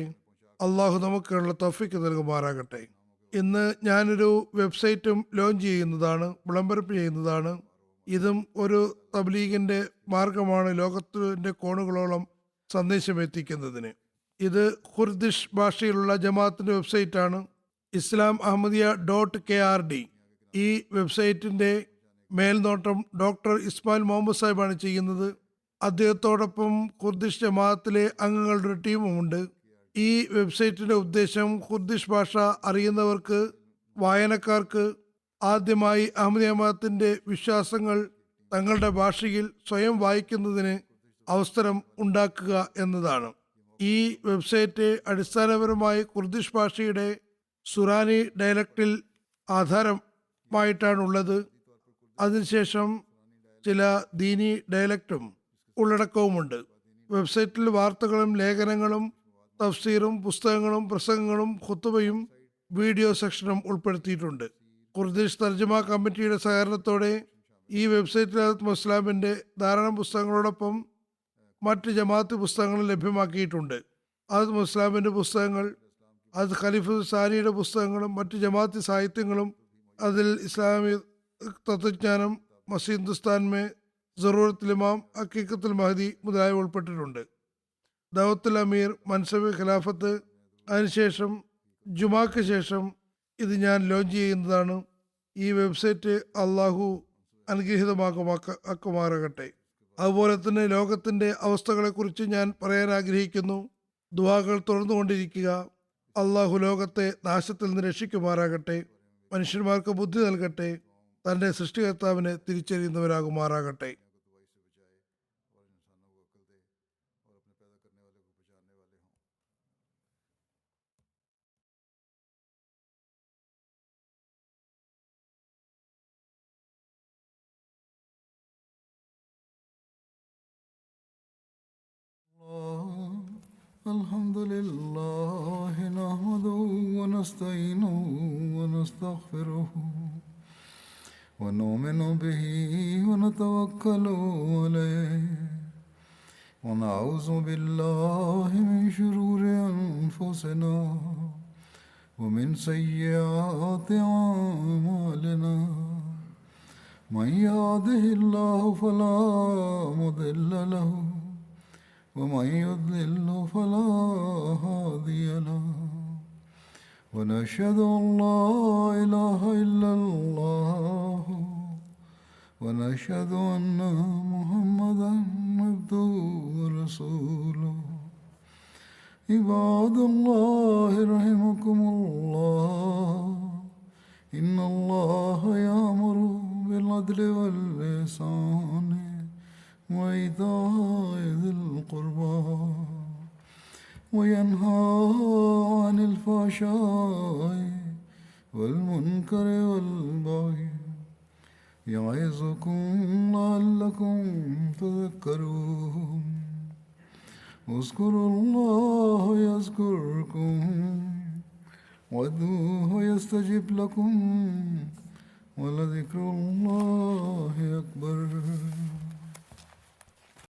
അള്ളാഹു നമുക്കുള്ള തൗഫീക്ക് നൽകുമാറാകട്ടെ. ഇന്ന് ഞാനൊരു വെബ്സൈറ്റും ലോഞ്ച് ചെയ്യുന്നതാണ്, വിളംബരം ചെയ്യുന്നതാണ്. ഇതും ഒരു തബ്ലീഗിൻ്റെ മാർഗമാണ് ലോകത്തിൻ്റെ കോണുകളോളം സന്ദേശം എത്തിക്കുന്നതിന്. ഇത് കുർദിഷ് ഭാഷയിലുള്ള ജമാഅത്തിൻ്റെ വെബ്സൈറ്റാണ്. ഇസ്ലാം അഹമ്മദിയ .kr. ഈ വെബ്സൈറ്റിൻ്റെ മേൽനോട്ടം ഡോക്ടർ ഇസ്മായിൽ മുഹമ്മദ് സാഹിബാണ് ചെയ്യുന്നത്. അദ്ദേഹത്തോടൊപ്പം കുർദിഷ് ജമാഅത്തിലെ അംഗങ്ങളുടെ ഒരു ടീമുമുണ്ട്. ഈ വെബ്സൈറ്റിൻ്റെ ഉദ്ദേശം കുർദിഷ് ഭാഷ അറിയുന്നവർക്ക്, വായനക്കാർക്ക് ആദ്യമായി അഹമ്മദിയ ജമാഅത്തിൻ്റെ വിശ്വാസങ്ങൾ തങ്ങളുടെ ഭാഷയിൽ സ്വയം വായിക്കുന്നതിന് അവസരം ഉണ്ടാക്കുക എന്നതാണ്. ഈ വെബ്സൈറ്റ് അടിസ്ഥാനപരമായി കുർദിഷ് ഭാഷയുടെ സുറാനി ഡയലക്റ്റിൽ ആധാരമായിട്ടാണുള്ളത്. അതിനുശേഷം ചില ദീനി ഡയലക്റ്റും ഉള്ളടക്കവുമുണ്ട്. വെബ്സൈറ്റിൽ വാർത്തകളും ലേഖനങ്ങളും തഫ്സീറും പുസ്തകങ്ങളും പ്രസംഗങ്ങളും ഖുതുബയും വീഡിയോ സെക്ഷനും ഉൾപ്പെടുത്തിയിട്ടുണ്ട്. കുർദിഷ് തർജ്ജമ കമ്മിറ്റിയുടെ സഹകരണത്തോടെ ഈ വെബ്സൈറ്റിൽ ഇസ്ലാമിൻ്റെ ധാരാളം പുസ്തകങ്ങളോടൊപ്പം മറ്റ് ജമാഅത്ത് പുസ്തകങ്ങൾ ലഭ്യമാക്കിയിട്ടുണ്ട്. ഇസ്ലാമിൻ്റെ പുസ്തകങ്ങൾ, ഖലീഫ സാനിയുടെ പുസ്തകങ്ങളും മറ്റ് ജമാഅത്ത് സാഹിത്യങ്ങളും, അതിൽ ഇസ്ലാമി തത്വജ്ഞാനം, മസീഹ് ഹിന്ദുസ്ഥാൻ മേ ജറൂറത്തുൽ ഇമാം, ഹഖീഖത്തുൽ മഹദി മുതലായവ ഉൾപ്പെട്ടിട്ടുണ്ട്. ദഅവത്തുൽ അമീർ, മൻസബ് ഖിലാഫത്ത്, അതിനുശേഷം ജുമാക്ക് ശേഷം ഇത് ഞാൻ ലോഞ്ച് ചെയ്യുന്നതാണ്. ഈ വെബ്സൈറ്റ് അള്ളാഹു അനുഗ്രഹീതമാക്കുമാറാകട്ടെ. അതുപോലെ തന്നെ ലോകത്തിൻ്റെ അവസ്ഥകളെക്കുറിച്ച് ഞാൻ പറയാൻ ആഗ്രഹിക്കുന്നു. ദുആകൾ തുറന്നുകൊണ്ടിരിക്കുക. അള്ളാഹു ലോകത്തെ നാശത്തിൽ നിന്ന് രക്ഷിക്കുമാറാകട്ടെ. മനുഷ്യന്മാർക്ക് ബുദ്ധി നൽകട്ടെ. തൻ്റെ സൃഷ്ടികർത്താവിനെ തിരിച്ചറിയുന്നവരാകുമാറാകട്ടെ. الحمد لله نحمده ونستعينه ونستغفره ونؤمن به ونتوكل عليه ونعوذ بالله من شرور أنفسنا ومن سيئات أعمالنا من يهده الله فلا مضل له ومن يضلل فلا هادي له ونشهد أن لا إله إلا الله ونشهد أن محمدا عبده ورسوله عباد الله رحمكم الله إن الله يأمر بالعدل والإحسان وإيتاء ذي القربى وينهى عن الفحشاء والمنكر والبغي يعظكم لعلكم تذكرون اذكروا الله يذكركم وادعوه يستجب لكم ولذكر الله أكبر.